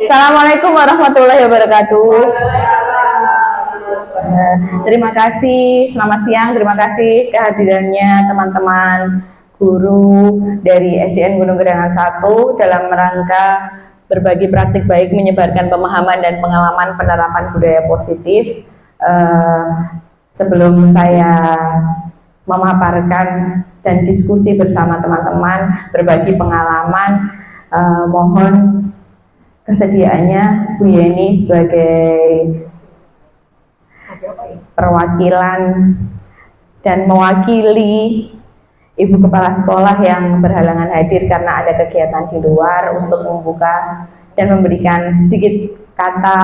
Assalamualaikum warahmatullahi wabarakatuh. Terima kasih, selamat siang. Terima kasih kehadirannya teman-teman guru dari SDN Gunung Gedangan 1 dalam rangka berbagi praktik baik menyebarkan pemahaman dan pengalaman penerapan budaya positif. Sebelum saya memaparkan dan diskusi bersama teman-teman berbagi pengalaman, mohon kesediaannya Bu Yeni sebagai perwakilan dan mewakili Ibu Kepala Sekolah yang berhalangan hadir karena ada kegiatan di luar untuk membuka dan memberikan sedikit kata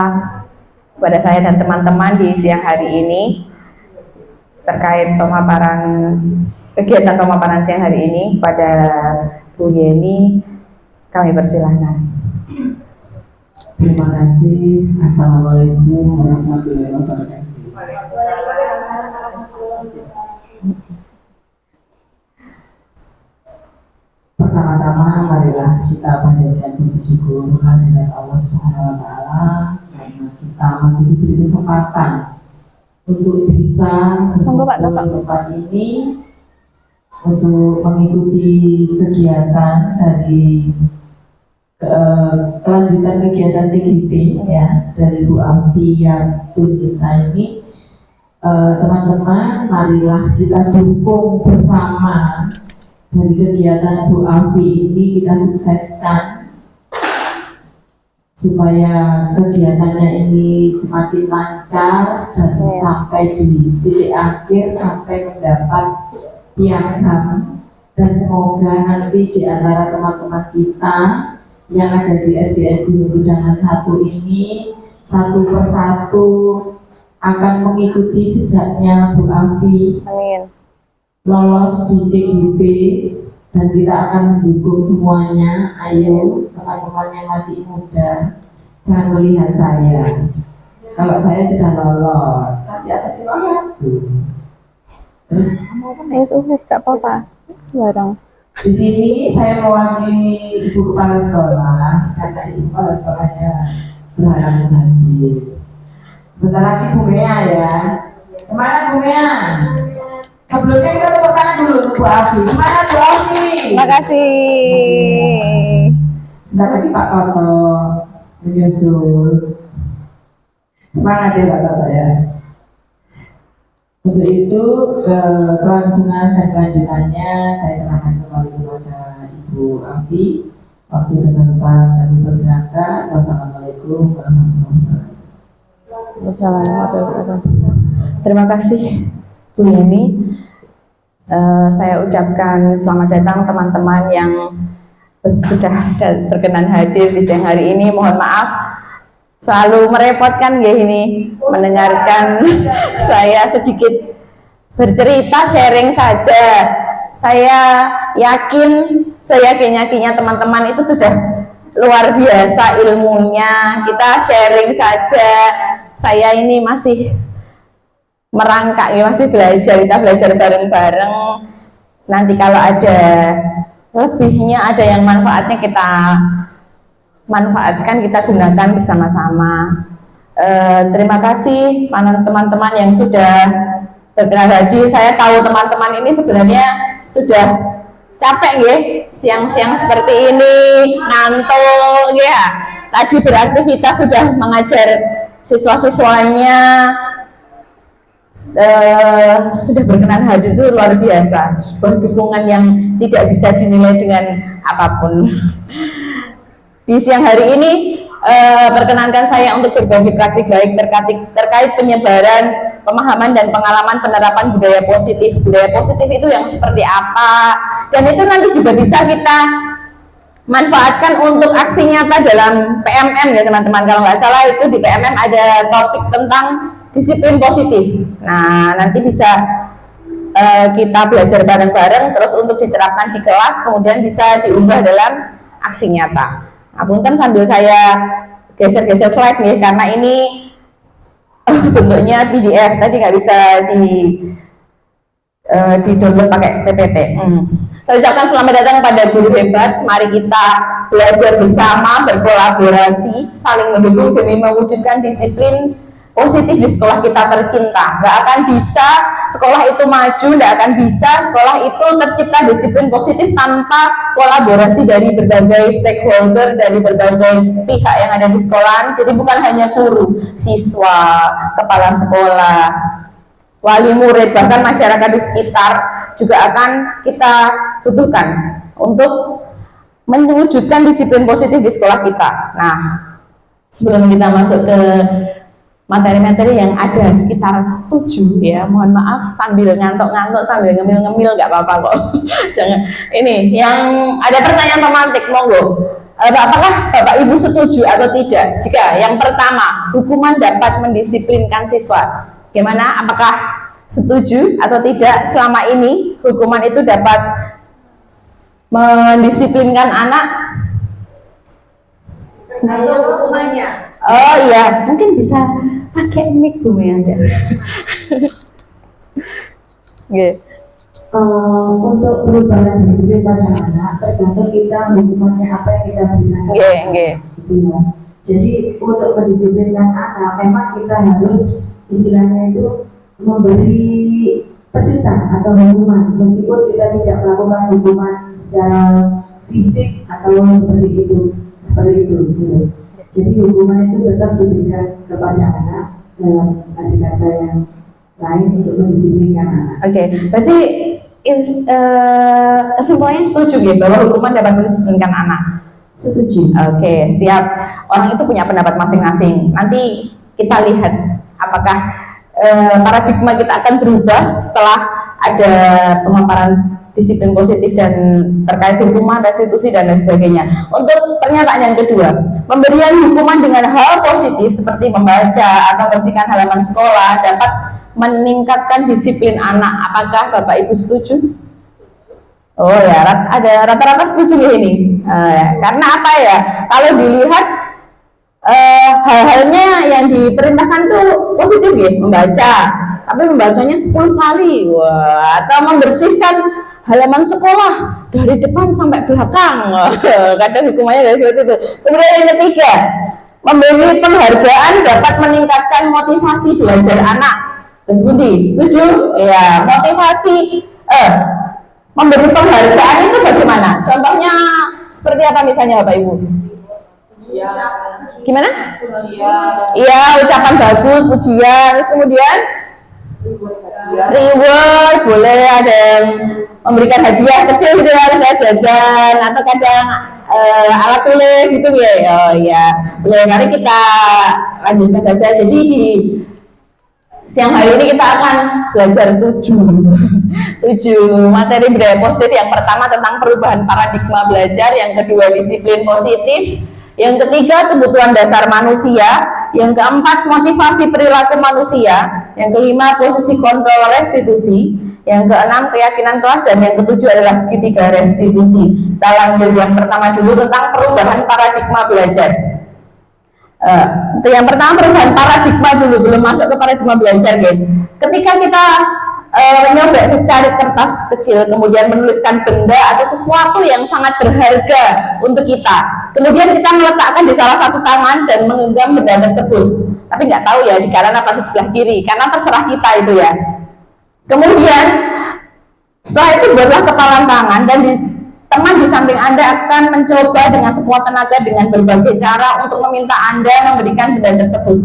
kepada saya dan teman-teman di siang hari ini terkait kegiatan pemaparan siang hari ini. Pada Bu Yeni kami persilahkan. Terima kasih. Assalamualaikum warahmatullahi wabarakatuh. Pertama-tama marilah kita panjatkan puji syukur kehadirat Allah Subhanahu wa taala karena kita masih diberi kesempatan untuk bisa berkumpul di tempat ini untuk mengikuti kegiatan dari kelanjutan kegiatan CGP ya dari Bu Afi yang Tunisa ini. Teman-teman, marilah kita dukung bersama dari kegiatan Bu Afi ini, kita sukseskan supaya kegiatannya ini semakin lancar dan sampai di titik akhir, sampai mendapat piagam, dan semoga nanti di antara teman-teman kita yang ada di SDN Gunung Gedangan 1 ini satu persatu akan mengikuti jejaknya Bu Afi. Amin. Lolos di CGP, dan kita akan mendukung semuanya. Ayo teman-teman yang masih muda, jangan melihat saya. Kalau saya sudah lolos, kan di atas kita terus gak apa-apa. Barang. Di sini saya mewakili Ibu Kepala Sekolah karena Ibu Kepala Sekolahnya berhalangan hadir. Sebentar lagi Bu Mea ya. Semangat Bu Mea. Sebelumnya kita tepuk tangan dulu untuk Bu Afi. Semangat Bu Afi. Terima kasih. Bentar lagi Pak Toto menyusul. Semangat ya Pak Toto ya. Untuk itu kelangsungan dan kelanjutannya saya serahkan kembali kepada Ibu Afi. Waktu dan tempat kami persilakan. Wassalamualaikum warahmatullahi wabarakatuh. Terima kasih Bu Yeni. Saya ucapkan selamat datang teman-teman yang sudah berkenan hadir di siang hari ini. Mohon maaf selalu merepotkan ya ini mendengarkan saya sedikit bercerita, sharing saja. Saya yakin teman-teman itu sudah luar biasa ilmunya. Kita sharing saja. Saya ini masih merangkak ya, masih belajar. Kita belajar bareng-bareng. Nanti kalau ada lebihnya, ada yang manfaatnya, kita manfaatkan, kita gunakan bersama-sama. Terima kasih teman-teman yang sudah berkenan hadir. Saya tahu teman-teman ini sebenarnya sudah capek ya, siang-siang seperti ini, ngantuk ya. Tadi beraktivitas sudah mengajar siswa-siswanya, sudah berkenan hadir, itu luar biasa. Sebuah dukungan yang tidak bisa dinilai dengan apapun. Di siang hari ini perkenankan saya untuk berbagi praktik baik terkait penyebaran pemahaman dan pengalaman penerapan budaya positif. Budaya positif itu yang seperti apa, dan itu nanti juga bisa kita manfaatkan untuk aksi nyata dalam PMM ya teman-teman. Kalau nggak salah itu di PMM ada topik tentang disiplin positif. Nah, nanti bisa kita belajar bareng-bareng, terus untuk diterapkan di kelas, kemudian bisa diunggah dalam aksi nyata. Nah, punten sambil saya geser-geser slide nih, karena ini bentuknya PDF, tadi nggak bisa di-download pakai PPT. Saya ucapkan selamat datang pada guru hebat. Mari kita belajar bersama, berkolaborasi, saling mendukung demi mewujudkan disiplin positif di sekolah kita tercinta. Nggak akan bisa sekolah itu maju, nggak akan bisa sekolah itu tercipta disiplin positif tanpa kolaborasi dari berbagai stakeholder, dari berbagai pihak yang ada di sekolah. Jadi bukan hanya guru, siswa, kepala sekolah, wali murid, bahkan masyarakat di sekitar juga akan kita butuhkan untuk mewujudkan disiplin positif di sekolah kita. Nah, sebelum kita masuk ke materi-materi yang ada sekitar 7 ya, mohon maaf sambil ngantuk-ngantuk, sambil ngemil-ngemil nggak apa-apa kok. Jangan. Ini yang ada pertanyaan pemantik, monggo. Apakah Bapak Ibu setuju atau tidak jika yang pertama hukuman dapat mendisiplinkan siswa? Gimana? Apakah setuju atau tidak selama ini hukuman itu dapat mendisiplinkan anak? Kalau hukumannya. Oh iya, mungkin bisa pakai mic Bu ya. Untuk perubahan disiplin pada anak tergantung kita hukumannya apa yang kita berikan. Gitu ya. Jadi untuk mendisiplinkan anak memang kita harus istilahnya itu memberi pecutan atau hukuman, meskipun kita tidak melakukan hukuman secara fisik atau seperti itu gitu. Jadi hukuman itu tetap diberikan kepada anak dalam kata-kata yang lain untuk mendisiplinkan anak. Oke, berarti semuanya setuju ya bahwa hukuman dapat mendisiplinkan anak. Setuju. Oke, setiap orang itu punya pendapat masing-masing. Nanti kita lihat apakah paradigma kita akan berubah setelah ada pemaparan disiplin positif dan terkait hukuman, restitusi dan lain sebagainya. Untuk pernyataan yang kedua, pemberian hukuman dengan hal positif seperti membaca atau membersihkan halaman sekolah dapat meningkatkan disiplin anak. Apakah Bapak Ibu setuju? Oh ya, ada rata-rata setuju ya ini. Karena apa ya? Kalau dilihat hal-halnya yang diperintahkan tuh positif ya, membaca. Tapi membacanya 10 kali, wah, atau membersihkan halaman sekolah dari depan sampai belakang. Kadang hukumannya dari seperti itu. Kemudian yang ketiga, memberi penghargaan dapat meningkatkan motivasi belajar anak. Setuju? Ya, motivasi. Memberi penghargaan itu bagaimana? Contohnya seperti apa misalnya Bapak Ibu? Gimana? Iya, ucapan bagus, pujian. Terus kemudian reward, boleh ada yang memberikan hadiah kecil gitu ya, misalnya jajan atau kadang alat tulis gitu ya. Oh ya, boleh. Mari kita lanjutkan saja. Jadi di siang hari ini kita akan belajar 7 materi budaya positif. Yang pertama tentang perubahan paradigma belajar, yang kedua disiplin positif, yang ketiga kebutuhan dasar manusia, yang keempat motivasi perilaku manusia, yang kelima posisi kontrol restitusi, yang keenam keyakinan kelas, dan yang ketujuh adalah segitiga restitusi. Kita lanjut yang pertama dulu tentang perubahan paradigma belajar. Yang pertama perubahan paradigma dulu, belum masuk ke paradigma belajar gitu. Ketika kita menyobek secari kertas kecil, kemudian menuliskan benda atau sesuatu yang sangat berharga untuk kita, kemudian kita meletakkan di salah satu tangan dan menggenggam benda tersebut, tapi nggak tahu ya di kanan apa di sebelah kiri, karena terserah kita itu ya. Kemudian setelah itu buatlah kepalan tangan, dan teman di samping Anda akan mencoba dengan sekuat tenaga dengan berbagai cara untuk meminta Anda memberikan benda tersebut.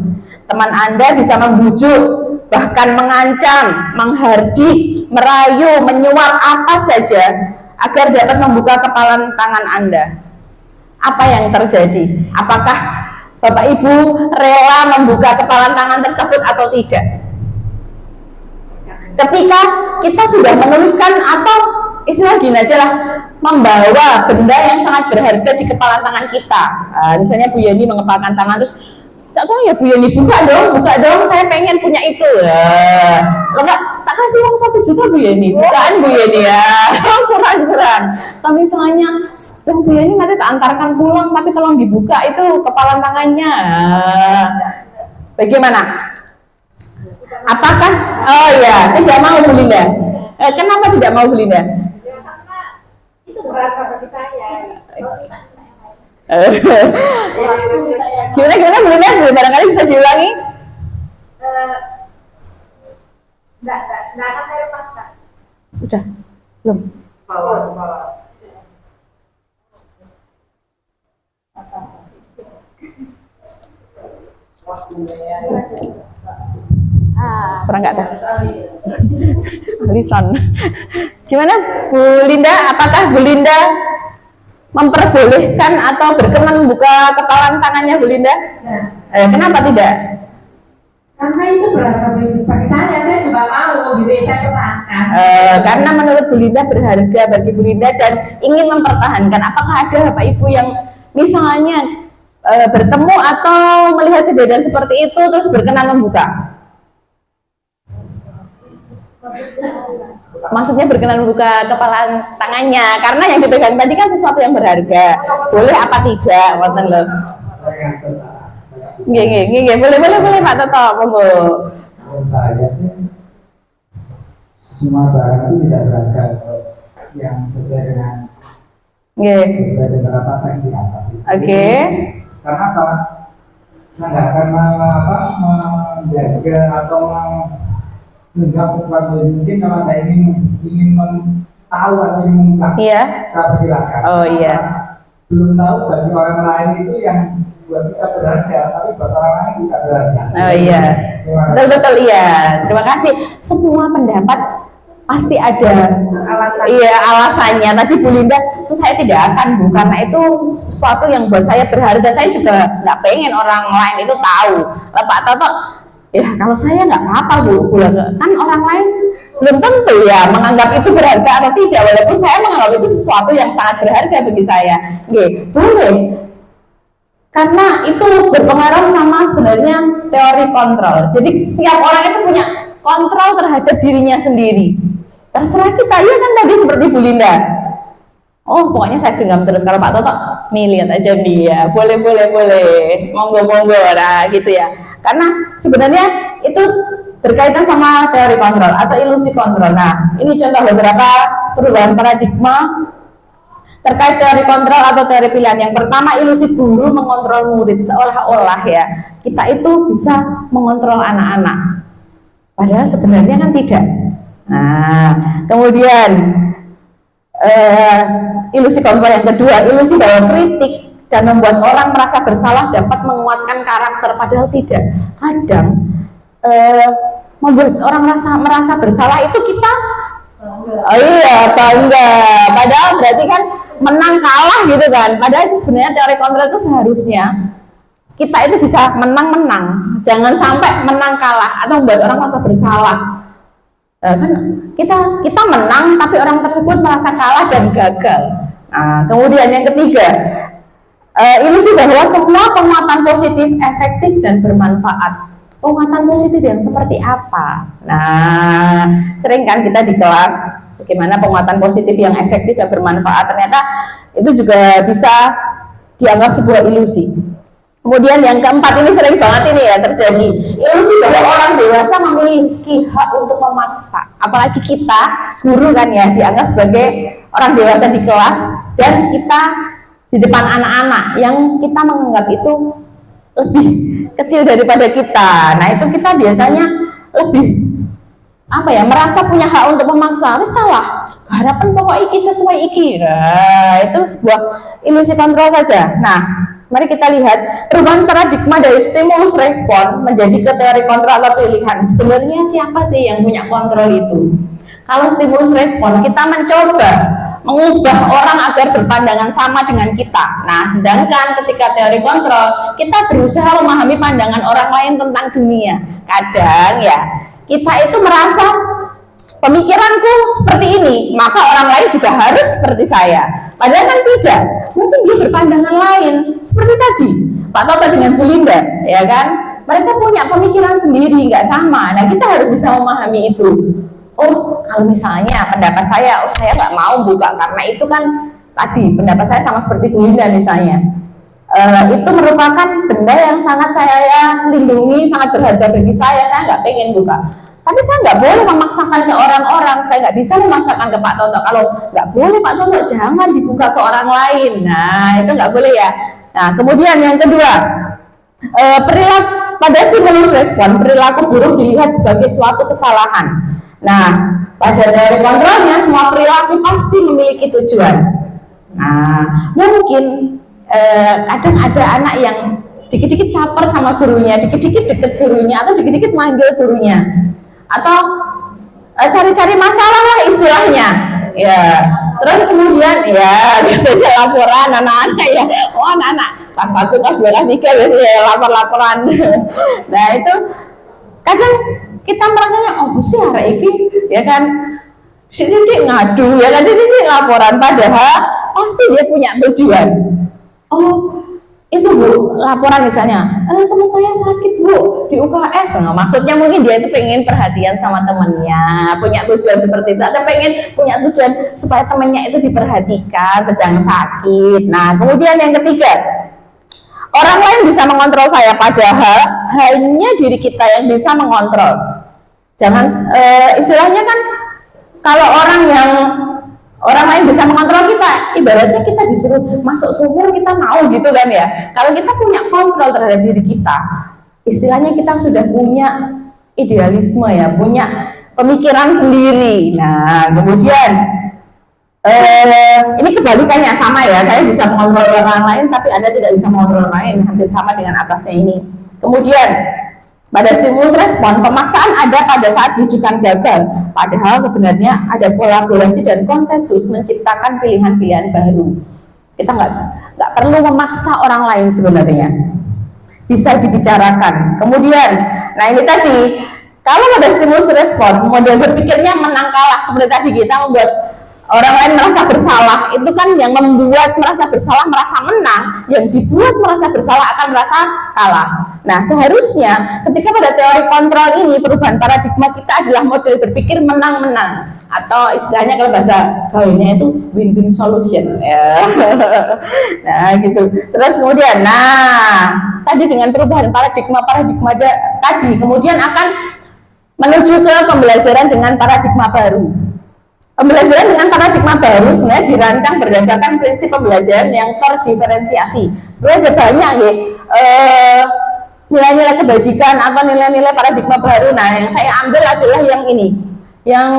Teman Anda bisa membujuk, bahkan mengancam, menghardik, merayu, menyuap apa saja agar dapat membuka kepalan tangan Anda. Apa yang terjadi? Apakah Bapak Ibu rela membuka kepalan tangan tersebut atau tidak? Ketika kita sudah menuliskan atau istilah gini aja lah, membawa benda yang sangat berharga di kepala tangan kita. Misalnya Bu Yeni mengepalkan tangan, terus tak tahu ya Bu Yeni, buka dong, saya pengen punya itu. Lo enggak, tak kasih uang 1 juta Bu Yeni, bukaan Bu Yeni ya. kurang. Tapi misalnya, Bu Yeni nanti tak antarkan pulang, tapi tolong dibuka itu kepala tangannya. Bagaimana? Apakah, oh ya, tidak mau Bu Linda? Kenapa tidak mau Bu Linda? Ya, karena itu berharga bagi saya. Gimana Bu Linda? Barangkali bisa diulangi? Enggak akan saya lepaskan. Udah, belum. Bawa. Kurang nggak tes? Lisan. Gimana Bu Linda? Apakah Bu Linda memperbolehkan atau berkenan membuka kepalan tangannya Bu Linda? Kenapa tidak? Karena itu berharga bagi saya juga mau gitu, saya pertahankan. Karena menurut Bu Linda berharga bagi Bu Linda dan ingin mempertahankan. Apakah ada Bapak Ibu yang misalnya bertemu atau melihat kejadian seperti itu terus berkenan membuka? Maksudnya berkenan membuka kepalan tangannya karena yang dipegang tadi kan sesuatu yang berharga. Boleh apa tidak? Wonten lho. Nggih, boleh Pak Toto, monggo. Menurut saya sih semua barang itu tidak berharga yang sesuai dengan apa teks di atas itu. Oke. Karena apa? Saya nggak akan menjaga atau menganggap sekuat mungkin kalau saya ingin tahu atau ingin mengungkap. Iya. Saya persilakan. Oh iya. Belum tahu bagi orang lain itu yang buat kita berharga, tapi buat orang lain tidak berharga. Oh iya. Betul iya. Terima kasih. Semua pendapat pasti ada alasannya. Tadi Bu Linda, terus saya tidak akan Bu karena itu sesuatu yang buat saya berharga. Saya juga nggak pengen orang lain itu tahu. Lah Pak Toto, ya kalau saya nggak apa-apa Bu, kan orang lain belum tentu ya menganggap itu berharga atau tidak. Walaupun saya menganggap itu sesuatu yang sangat berharga bagi saya. Boleh. Karena itu berpengaruh sama sebenarnya teori kontrol. Jadi setiap orang itu punya kontrol terhadap dirinya sendiri. Terserah kita, ya kan tadi seperti Bu Linda. Oh, pokoknya saya genggam terus. Kalau Pak Toto, nih lihat aja dia. Boleh. Monggo. Nah, gitu ya. Karena sebenarnya itu berkaitan sama teori kontrol atau ilusi kontrol. Nah, ini contoh beberapa perubahan paradigma terkait teori kontrol atau teori pilihan. Yang pertama, ilusi guru mengontrol murid, seolah-olah ya kita itu bisa mengontrol anak-anak, padahal sebenarnya kan tidak. Nah, kemudian ilusi kontrol yang kedua, ilusi bahwa kritik dan membuat orang merasa bersalah dapat menguatkan karakter, padahal tidak. Kadang membuat orang merasa bersalah itu kita bangga, padahal berarti kan menang kalah gitu kan. Padahal itu sebenarnya teori kontrol itu seharusnya kita itu bisa menang-menang, jangan sampai menang kalah atau membuat orang merasa bersalah. Kan kita menang tapi orang tersebut merasa kalah dan gagal. Nah, kemudian yang ketiga, ilusi bahwa semua penguatan positif efektif dan bermanfaat. Penguatan positif yang seperti apa? Nah, sering kan kita di kelas bagaimana penguatan positif yang efektif dan bermanfaat, ternyata itu juga bisa dianggap sebuah ilusi. Kemudian yang keempat, ini sering banget ini ya terjadi, ilusi bahwa orang dewasa memiliki hak untuk memaksa. Apalagi kita guru kan ya, dianggap sebagai orang dewasa di kelas dan kita di depan anak-anak yang kita menganggap itu lebih kecil daripada kita. Nah, itu kita biasanya lebih merasa punya hak untuk memaksa. Wis kalah, harapan pokok iki sesuai iki. Nah, itu sebuah ilusi kontrol saja. Nah, mari kita lihat perubahan paradigma dari stimulus respon menjadi ke teori kontrol atau pilihan. Sebenarnya siapa sih yang punya kontrol itu? Kalau stimulus respon, kita mencoba mengubah orang agar berpandangan sama dengan kita. Nah, sedangkan ketika teori kontrol, kita berusaha memahami pandangan orang lain tentang dunia. Kadang ya, kita itu merasa pemikiranku seperti ini, maka orang lain juga harus seperti saya. Padahal kan tidak, mungkin dia berpandangan lain. Seperti tadi, Pak Toto dengan Bu Linda, ya kan? Mereka punya pemikiran sendiri, nggak sama. Nah, kita harus bisa memahami itu. Oh, kalau misalnya pendapat saya, saya nggak mau buka karena itu kan tadi pendapat saya sama seperti Bu Linda misalnya. Itu merupakan benda yang sangat saya lindungi, sangat berharga bagi saya nggak pengen buka. Tapi saya nggak boleh memaksakan ke orang-orang, saya nggak bisa memaksakan ke Pak Toto. Kalau nggak boleh Pak Toto, jangan dibuka ke orang lain. Nah, itu nggak boleh ya. Nah, kemudian yang kedua, perilaku pada stimulus respon, perilaku buruk dilihat sebagai suatu kesalahan. Nah, pada teori kontrolnya, semua perilaku pasti memiliki tujuan. Nah, mungkin kadang ada anak yang dikit-dikit caper sama gurunya, dikit-dikit deket gurunya, atau dikit-dikit manggil gurunya, atau cari-cari masalah lah istilahnya. Ya, terus kemudian ya biasanya laporan anak-anak ya, oh anak-anak kelas 1, kelas 2, kelas 3 biasanya lapor-laporan. Nah itu kadang kita merasanya oh sih hari ini ya kan dia ngadu ya kan, dia laporan, padahal pasti dia punya tujuan. Oh itu Bu, laporan misalnya, teman saya sakit Bu di UKS, nah, maksudnya mungkin dia itu pengen perhatian sama temennya, punya tujuan seperti itu, atau pengen punya tujuan supaya temennya itu diperhatikan sedang sakit. Nah kemudian yang ketiga, orang lain bisa mengontrol saya, padahal hanya diri kita yang bisa mengontrol. Jangan istilahnya kan kalau orang lain bisa mengontrol kita, ibaratnya kita disuruh masuk sumur kita mau gitu kan ya. Kalau kita punya kontrol terhadap diri kita, istilahnya kita sudah punya idealisme ya, punya pemikiran sendiri. Nah kemudian ini kebalikannya sama ya, saya bisa mengontrol orang lain tapi Anda tidak bisa mengontrol orang lain, hampir sama dengan atasnya ini. Kemudian pada stimulus respon, pemaksaan ada pada saat rujukan gagal, padahal sebenarnya ada kolaborasi dan konsensus menciptakan pilihan-pilihan baru. Kita nggak perlu memaksa orang lain sebenarnya, bisa dibicarakan. Kemudian, nah ini tadi, kalau pada stimulus respon, model berpikirnya menang kalah, seperti tadi kita membuat orang lain merasa bersalah, itu kan yang membuat merasa bersalah merasa menang, yang dibuat merasa bersalah akan merasa kalah. Nah seharusnya ketika pada teori kontrol ini, perubahan paradigma kita adalah model berpikir menang-menang, atau istilahnya kalau bahasa gaulnya itu win-win solution ya. Nah gitu. Terus kemudian, nah tadi dengan perubahan paradigma tadi kemudian akan menuju ke pembelajaran dengan paradigma baru. Pembelajaran dengan paradigma baru sebenarnya dirancang berdasarkan prinsip pembelajaran yang terdiferensiasi. Sebenarnya ada banyak ya nilai-nilai kebajikan atau nilai-nilai paradigma baru. Nah, yang saya ambil adalah yang ini, yang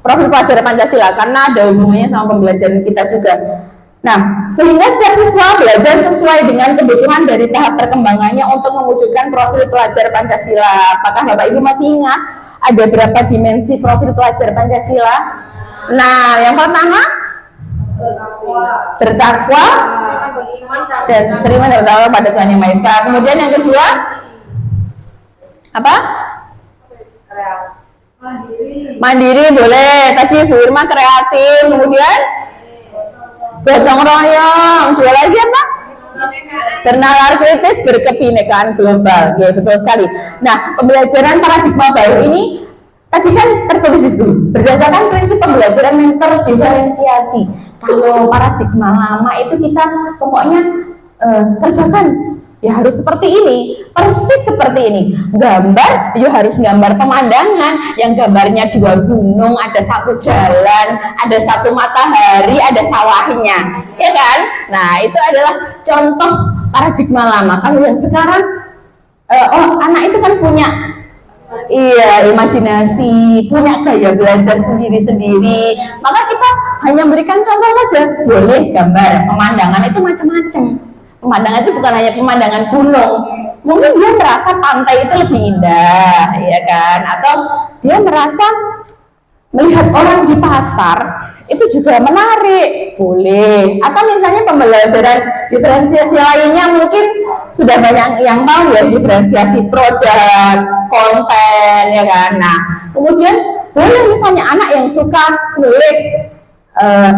profil pelajar Pancasila, karena ada hubungannya sama pembelajaran kita juga. Nah, sehingga setiap siswa belajar sesuai dengan kebutuhan dari tahap perkembangannya untuk mewujudkan profil pelajar Pancasila. Apakah Bapak Ibu masih ingat ada berapa dimensi profil pelajar Pancasila? Nah, yang pertama bertakwa dan beriman dan bertakwa pada Tuhan Yang Maha Esa. Kemudian yang kedua apa? Mandiri boleh. Tadi Bu Irma kreatif. Kemudian gotong royong. Dua lagi apa? Bernalar kritis, berkebinekaan global. Ya, betul sekali. Nah, pembelajaran paradigma baru ini tadi kan tertulis di situ berdasarkan prinsip pembelajaran yang terdiferensiasi. Kalau paradigma lama itu kita pokoknya kerjakan ya harus seperti ini, persis seperti ini. Gambar ya harus gambar pemandangan yang gambarnya dua gunung, ada satu jalan, ada satu matahari, ada sawahnya, ya kan? Nah itu adalah contoh paradigma lama. Kalau yang sekarang anak itu kan punya imajinasi, punya gaya belajar sendiri-sendiri, maka kita hanya berikan contoh saja. Boleh gambar pemandangan itu macam-macam. Pemandangan itu bukan hanya pemandangan gunung, mungkin dia merasa pantai itu lebih indah, ya kan? Atau dia merasa melihat orang di pasar itu juga menarik, boleh. Atau misalnya pembelajaran diferensiasi lainnya mungkin sudah banyak yang tahu ya, diferensiasi produk, konten, ya kan. Nah, kemudian boleh misalnya anak yang suka nulis,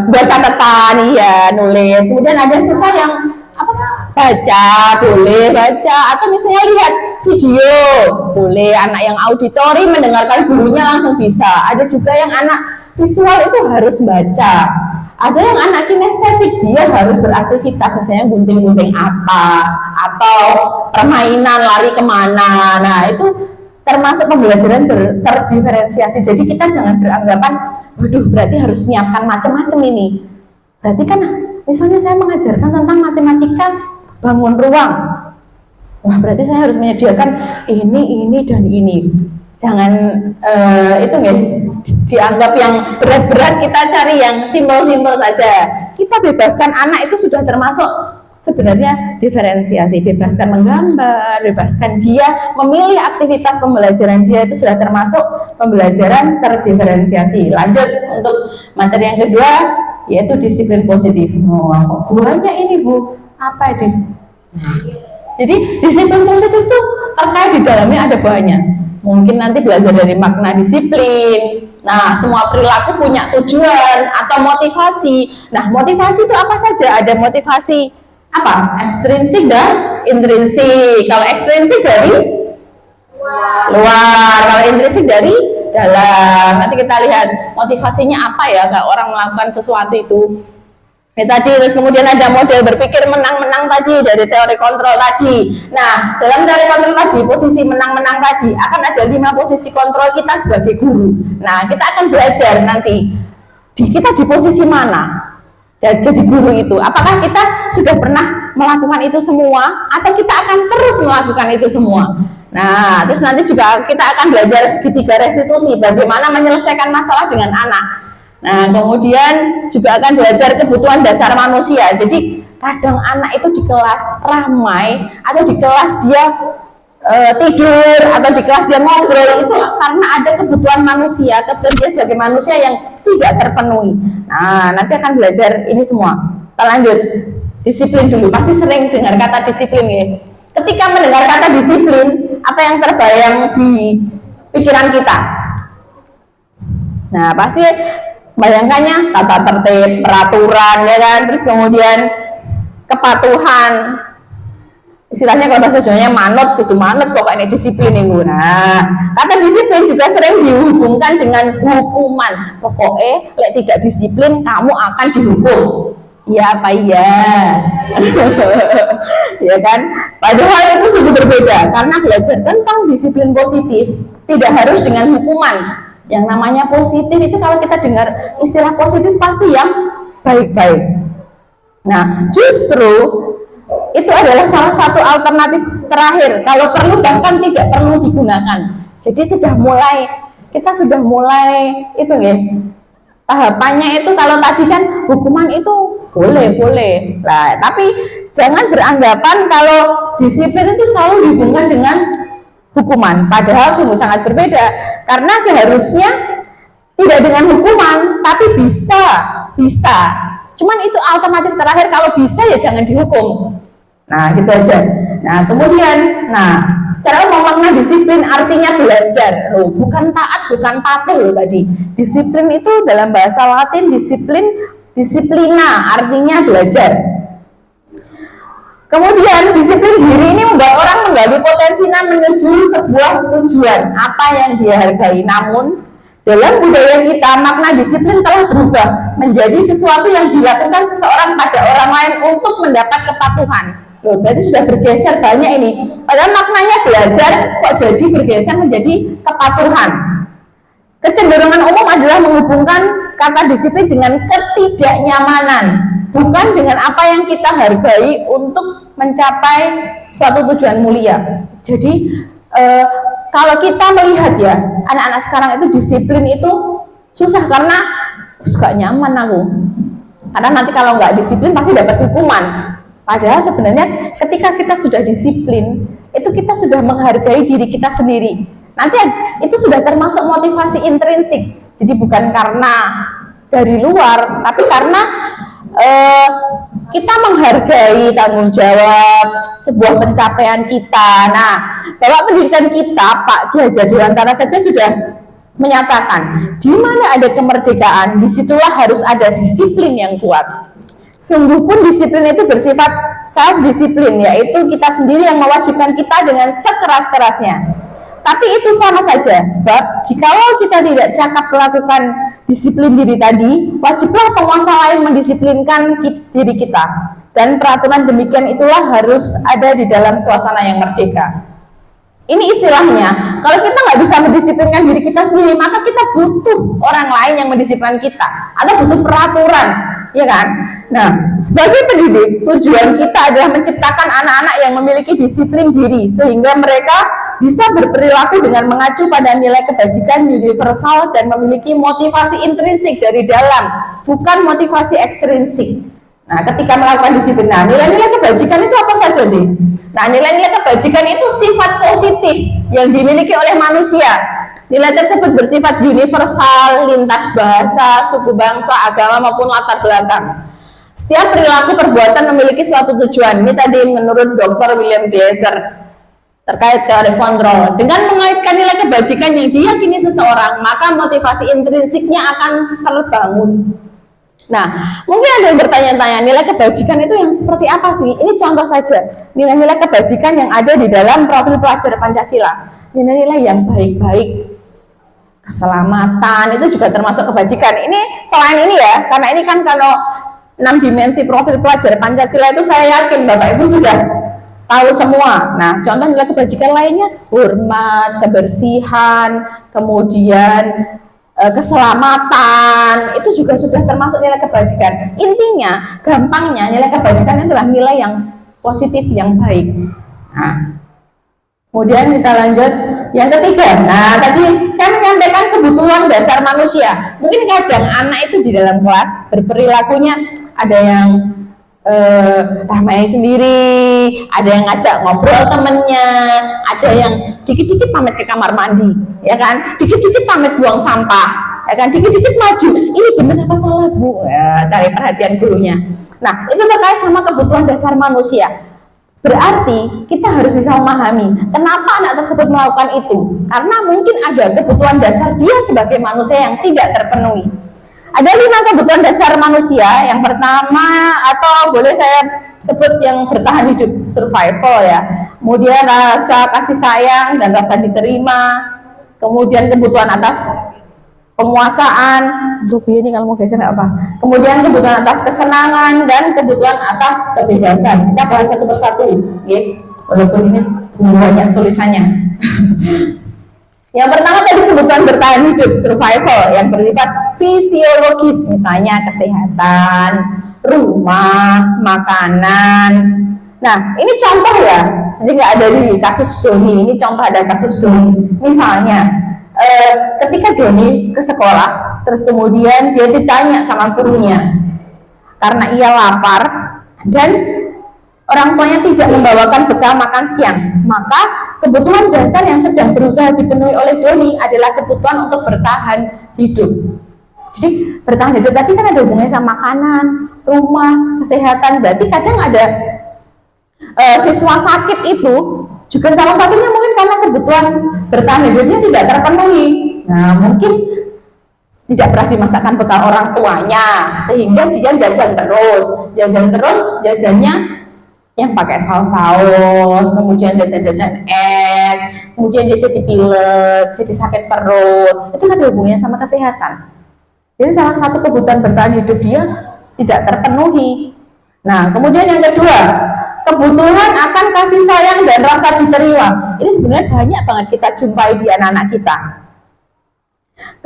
buat catatan, ya nulis. Kemudian ada yang suka yang baca, boleh baca. Atau misalnya lihat video, boleh. Anak yang auditori mendengarkan gurunya langsung bisa. Ada juga yang anak visual itu harus baca. Ada yang anak kinestetik, dia harus beraktivitas, misalnya gunting-gunting apa, atau permainan lari kemana. Nah itu termasuk pembelajaran terdiferensiasi. Jadi kita jangan beranggapan, waduh berarti harus nyiapkan macam-macam ini. Berarti kan misalnya saya mengajarkan tentang matematika bangun ruang, wah berarti saya harus menyediakan ini dan ini. Jangan itu ya dianggap yang berat-berat, kita cari yang simpel-simpel saja. Kita bebaskan anak itu sudah termasuk sebenarnya diferensiasi, bebaskan menggambar, bebaskan dia memilih aktivitas pembelajaran dia, itu sudah termasuk pembelajaran terdiferensiasi. Lanjut untuk materi yang kedua, yaitu disiplin positif. Oh, buahnya ini Bu, apa ini? Jadi disiplin positif itu terkait di dalamnya ada buahnya. Mungkin nanti belajar dari makna disiplin. Nah, semua perilaku punya tujuan atau motivasi. Nah, motivasi itu apa saja? Ada motivasi apa? Ekstrinsik dan intrinsik. Kalau ekstrinsik dari luar, kalau intrinsik dari dalam. Nanti kita lihat motivasinya apa ya kalau orang melakukan sesuatu itu. Tadi, terus kemudian ada model berpikir menang-menang tadi dari teori kontrol tadi. Nah, dalam teori kontrol tadi, posisi menang-menang tadi akan ada 5 posisi kontrol kita sebagai guru. Nah, kita akan belajar nanti kita di posisi mana dan jadi guru itu. Apakah kita sudah pernah melakukan itu semua atau kita akan terus melakukan itu semua? Nah, terus nanti juga kita akan belajar segitiga restitusi, bagaimana menyelesaikan masalah dengan anak. Nah, kemudian juga akan belajar kebutuhan dasar manusia. Jadi kadang anak itu di kelas ramai atau di kelas dia tidur atau di kelas dia ngobrol, itu karena ada kebutuhan manusia, kebutuhan dia sebagai manusia yang tidak terpenuhi. Nah, nanti akan belajar ini semua. Kita lanjut. Disiplin dulu. Pasti sering dengar kata disiplin ya. Ketika mendengar kata disiplin, apa yang terbayang di pikiran kita? Nah, pasti bayangkannya tata tertib, peraturan, ya kan, terus kemudian kepatuhan. Istilahnya kalau bahasa Jawanya manut, kudu manut, pokoknya disiplin itu. Nah, kata disiplin juga sering dihubungkan dengan hukuman. Pokoknya lek tidak disiplin kamu akan dihukum. Ya apa iya? Ya kan? Padahal itu sungguh berbeda, karena belajar tentang disiplin positif tidak harus dengan hukuman. Yang namanya positif itu kalau kita dengar istilah positif pasti yang baik-baik. Nah, justru itu adalah salah satu alternatif terakhir. Kalau perlu bahkan tidak perlu digunakan. Jadi kita sudah mulai itu ya. Tahapannya itu kalau tadi kan hukuman itu boleh. Nah, tapi jangan beranggapan kalau disiplin itu selalu dihubungkan dengan hukuman. Padahal sungguh sangat berbeda. Karena seharusnya tidak dengan hukuman, tapi bisa. Cuman itu alternatif terakhir, kalau bisa ya jangan dihukum. Nah, gitu aja. Nah, kemudian, secara umum makna disiplin artinya belajar. Loh, bukan taat, bukan patuh loh tadi. Disiplin itu dalam bahasa Latin disiplina, artinya belajar. Kemudian disiplin diri ini membuat orang menggali potensinya menuju sebuah tujuan apa yang dia hargai. Namun dalam budaya kita makna disiplin telah berubah menjadi sesuatu yang dilakukan seseorang pada orang lain untuk mendapat kepatuhan. Loh, berarti sudah bergeser banyak ini. Padahal maknanya belajar kok jadi bergeser menjadi kepatuhan. Kecenderungan umum adalah menghubungkan kata disiplin dengan ketidaknyamanan, bukan dengan apa yang kita hargai untuk mencapai suatu tujuan mulia. Jadi kalau kita melihat ya, anak-anak sekarang itu disiplin itu susah karena gak nyaman aku. Karena nanti kalau nggak disiplin pasti dapat hukuman. Padahal sebenarnya ketika kita sudah disiplin, itu kita sudah menghargai diri kita sendiri. Nanti itu sudah termasuk motivasi intrinsik. Jadi bukan karena dari luar, tapi karena kita menghargai tanggung jawab sebuah pencapaian kita. Nah, Bapak Pendidikan kita, Pak Ki Hajar Dewantara saja sudah menyatakan, di mana ada kemerdekaan, disitulah harus ada disiplin yang kuat. Sungguh pun disiplin itu bersifat self-disiplin, yaitu kita sendiri yang mewajibkan kita dengan sekeras-kerasnya. Tapi itu sama saja, sebab jikalau kita tidak cakap melakukan disiplin diri tadi, wajiblah penguasa lain mendisiplinkan diri kita. Dan peraturan demikian itulah harus ada di dalam suasana yang merdeka. Ini istilahnya, kalau kita nggak bisa mendisiplinkan diri kita sendiri, maka kita butuh orang lain yang mendisiplinkan kita, atau butuh peraturan, ya kan? Nah, sebagai pendidik, tujuan kita adalah menciptakan anak-anak yang memiliki disiplin diri, sehingga mereka bisa berperilaku dengan mengacu pada nilai kebajikan universal dan memiliki motivasi intrinsik dari dalam, bukan motivasi ekstrinsik. Nah, ketika melakukan disiplin, nah, nilai-nilai kebajikan itu apa saja sih? Nah, nilai-nilai kebajikan itu sifat positif yang dimiliki oleh manusia. Nilai tersebut bersifat universal, lintas bahasa, suku bangsa, agama maupun latar belakang. Setiap perilaku perbuatan memiliki suatu tujuan. Ini tadi menurut Dr. William Glasser terkait teori kontrol. Dengan mengaitkan nilai kebajikan yang diyakini seseorang, maka motivasi intrinsiknya akan terbangun. Nah, mungkin ada yang bertanya-tanya, nilai kebajikan itu yang seperti apa sih? Ini contoh saja, nilai-nilai kebajikan yang ada di dalam profil pelajar Pancasila. Nilai-nilai yang baik-baik, keselamatan, itu juga termasuk kebajikan. Ini selain ini ya, karena ini kan kalau 6 dimensi profil pelajar Pancasila itu saya yakin Bapak Ibu sudah tahu semua. Nah, contoh nilai kebajikan lainnya, hormat, kebersihan, kemudian keselamatan, itu juga sudah termasuk nilai kebajikan. Intinya, gampangnya nilai kebajikan adalah nilai yang positif, yang baik. Nah, kemudian kita lanjut yang ketiga. Nah, tadi saya menyampaikan kebutuhan dasar manusia. Mungkin kadang anak itu di dalam kelas berperilakunya ada yang ramai sendiri, ada yang ngajak ngobrol temennya, ada yang dikit-dikit pamit ke kamar mandi, ya kan, dikit-dikit pamit buang sampah, ya kan, dikit-dikit maju, ini benar apa salah Bu, ya, cari perhatian gurunya. Nah, itu terkait sama kebutuhan dasar manusia. Berarti kita harus bisa memahami kenapa anak tersebut melakukan itu, karena mungkin ada kebutuhan dasar dia sebagai manusia yang tidak terpenuhi. Ada 5 kebutuhan dasar manusia. Yang pertama, atau boleh saya sebut yang bertahan hidup, survival ya. Kemudian rasa kasih sayang dan rasa diterima. Kemudian kebutuhan atas penguasaan. Ini kalau mau geser nggak apa. Kemudian kebutuhan atas kesenangan dan kebutuhan atas kebebasan. Kita bahas satu persatu, ya. Walaupun ini banyak tulisannya. Yang pertama tadi kebutuhan bertahan hidup, survival, yang bersifat fisiologis, misalnya kesehatan, rumah, makanan. Nah, ini contoh ya, jadi nggak ada di kasus Doni, ini contoh ada kasus Doni. Misalnya, ketika Doni ke sekolah, terus kemudian dia ditanya sama gurunya, karena ia lapar dan orang tuanya tidak membawakan bekal makan siang, maka kebutuhan dasar yang sedang berusaha dipenuhi oleh Doni adalah kebutuhan untuk bertahan hidup. Jadi bertahan hidup tadi kan ada hubungannya sama makanan, rumah, kesehatan. Berarti kadang ada siswa sakit itu juga salah satunya mungkin karena kebutuhan bertahan hidupnya tidak terpenuhi. Nah, mungkin tidak pernah dimasakkan bekal orang tuanya, sehingga dia jajan terus, jajannya yang pakai saus-saus, kemudian jajan-jajan es, kemudian dia jadi pilek, jadi sakit perut. Itu kan hubungannya sama kesehatan. Jadi salah satu kebutuhan bertahan hidup dia tidak terpenuhi. Nah, kemudian yang kedua, kebutuhan akan kasih sayang dan rasa diterima. Ini sebenarnya banyak banget kita jumpai di anak-anak kita.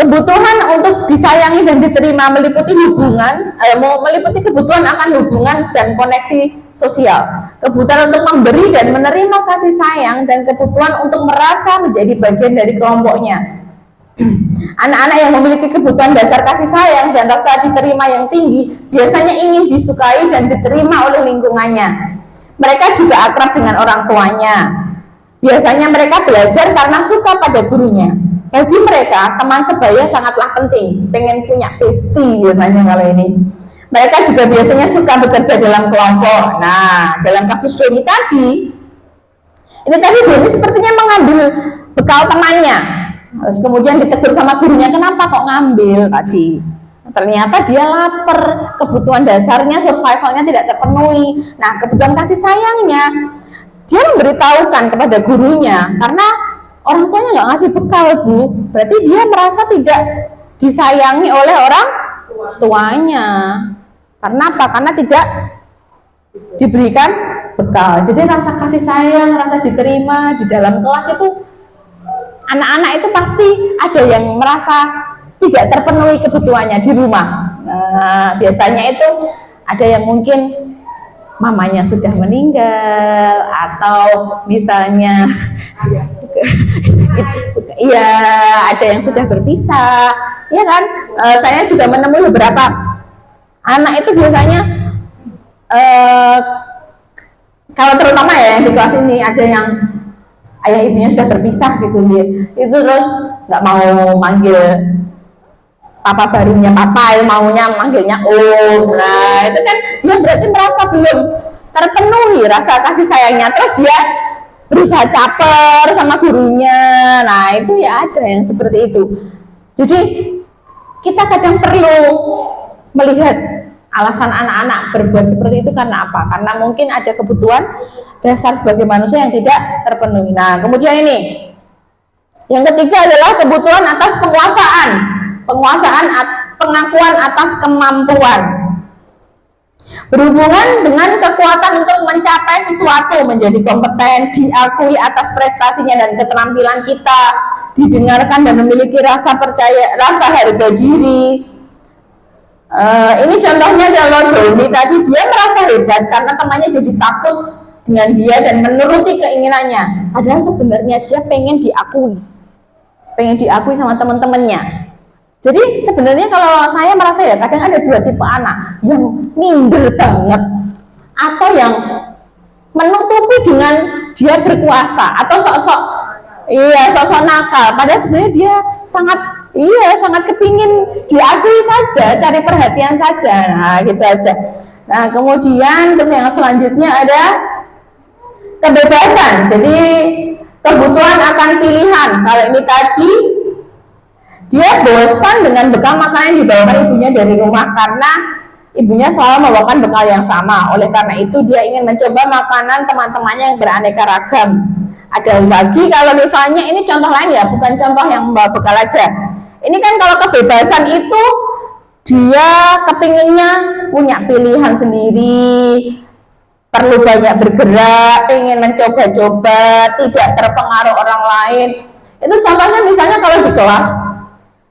Kebutuhan untuk disayangi dan diterima meliputi hubungan, meliputi kebutuhan akan hubungan dan koneksi sosial, kebutuhan untuk memberi dan menerima kasih sayang, dan kebutuhan untuk merasa menjadi bagian dari kelompoknya. Anak-anak yang memiliki kebutuhan dasar kasih sayang dan rasa diterima yang tinggi biasanya ingin disukai dan diterima oleh lingkungannya. Mereka juga akrab dengan orang tuanya. Biasanya mereka belajar karena suka pada gurunya. Bagi mereka, teman sebaya sangatlah penting. Pengen punya bestie biasanya kalau ini. Mereka juga biasanya suka bekerja dalam kelompok. Nah, dalam kasus Doni tadi, ini tadi Doni sepertinya mengambil bekal temannya. Terus kemudian ditegur sama gurunya, kenapa kok ngambil tadi? Ternyata dia lapar, kebutuhan dasarnya, survivalnya tidak terpenuhi. Nah, kebutuhan kasih sayangnya, dia memberitahukan kepada gurunya, karena orang tuanya nggak ngasih bekal, Bu. Berarti dia merasa tidak disayangi oleh orang tuanya. Karena apa? Karena tidak diberikan bekal. Jadi rasa kasih sayang, rasa diterima di dalam kelas itu, anak-anak itu pasti ada yang merasa tidak terpenuhi kebutuhannya di rumah. Nah, biasanya itu ada yang mungkin mamanya sudah meninggal, atau misalnya iya, ada yang sudah berpisah, ya kan? Saya juga menemui beberapa anak itu biasanya kalau terutama ya yang di kelas ini ada yang ayah ibunya sudah berpisah gitu ya, itu terus nggak mau manggil papa barunya papa, maunya manggilnya om. Nah itu kan dia berarti merasa belum terpenuhi rasa kasih sayangnya, terus dia berusaha caper sama gurunya. Nah itu ya ada yang seperti itu. Jadi kita kadang perlu melihat alasan anak-anak berbuat seperti itu karena apa? Karena mungkin ada kebutuhan dasar sebagai manusia yang tidak terpenuhi. Nah kemudian ini yang ketiga adalah kebutuhan atas penguasaan, pengakuan atas kemampuan, berhubungan dengan kekuatan untuk mencapai sesuatu, menjadi kompeten, diakui atas prestasinya dan keterampilan kita, didengarkan dan memiliki rasa percaya, rasa harga diri. Ini contohnya adalah Doni tadi, dia merasa hebat karena temannya jadi takut dengan dia dan menuruti keinginannya, padahal sebenarnya dia pengen diakui sama teman-temannya. Jadi sebenarnya kalau saya merasa ya kadang ada dua tipe anak, yang minder banget atau yang menutupi dengan dia berkuasa atau sok-sok nakal, padahal sebenarnya dia sangat kepingin diakui saja, cari perhatian saja. Nah gitu aja. Nah kemudian yang selanjutnya ada kebebasan, jadi kebutuhan akan pilihan. Kalau ini tadi dia bosan dengan bekal makanan yang dibawakan ibunya dari rumah karena ibunya selalu membawakan bekal yang sama. Oleh karena itu dia ingin mencoba makanan teman-temannya yang beraneka ragam. Ada lagi kalau misalnya ini contoh lain ya, bukan contoh yang membawa bekal aja. Ini kan kalau kebebasan itu dia kepinginnya punya pilihan sendiri, perlu banyak bergerak, ingin mencoba-coba, tidak terpengaruh orang lain. Itu contohnya misalnya kalau di kelas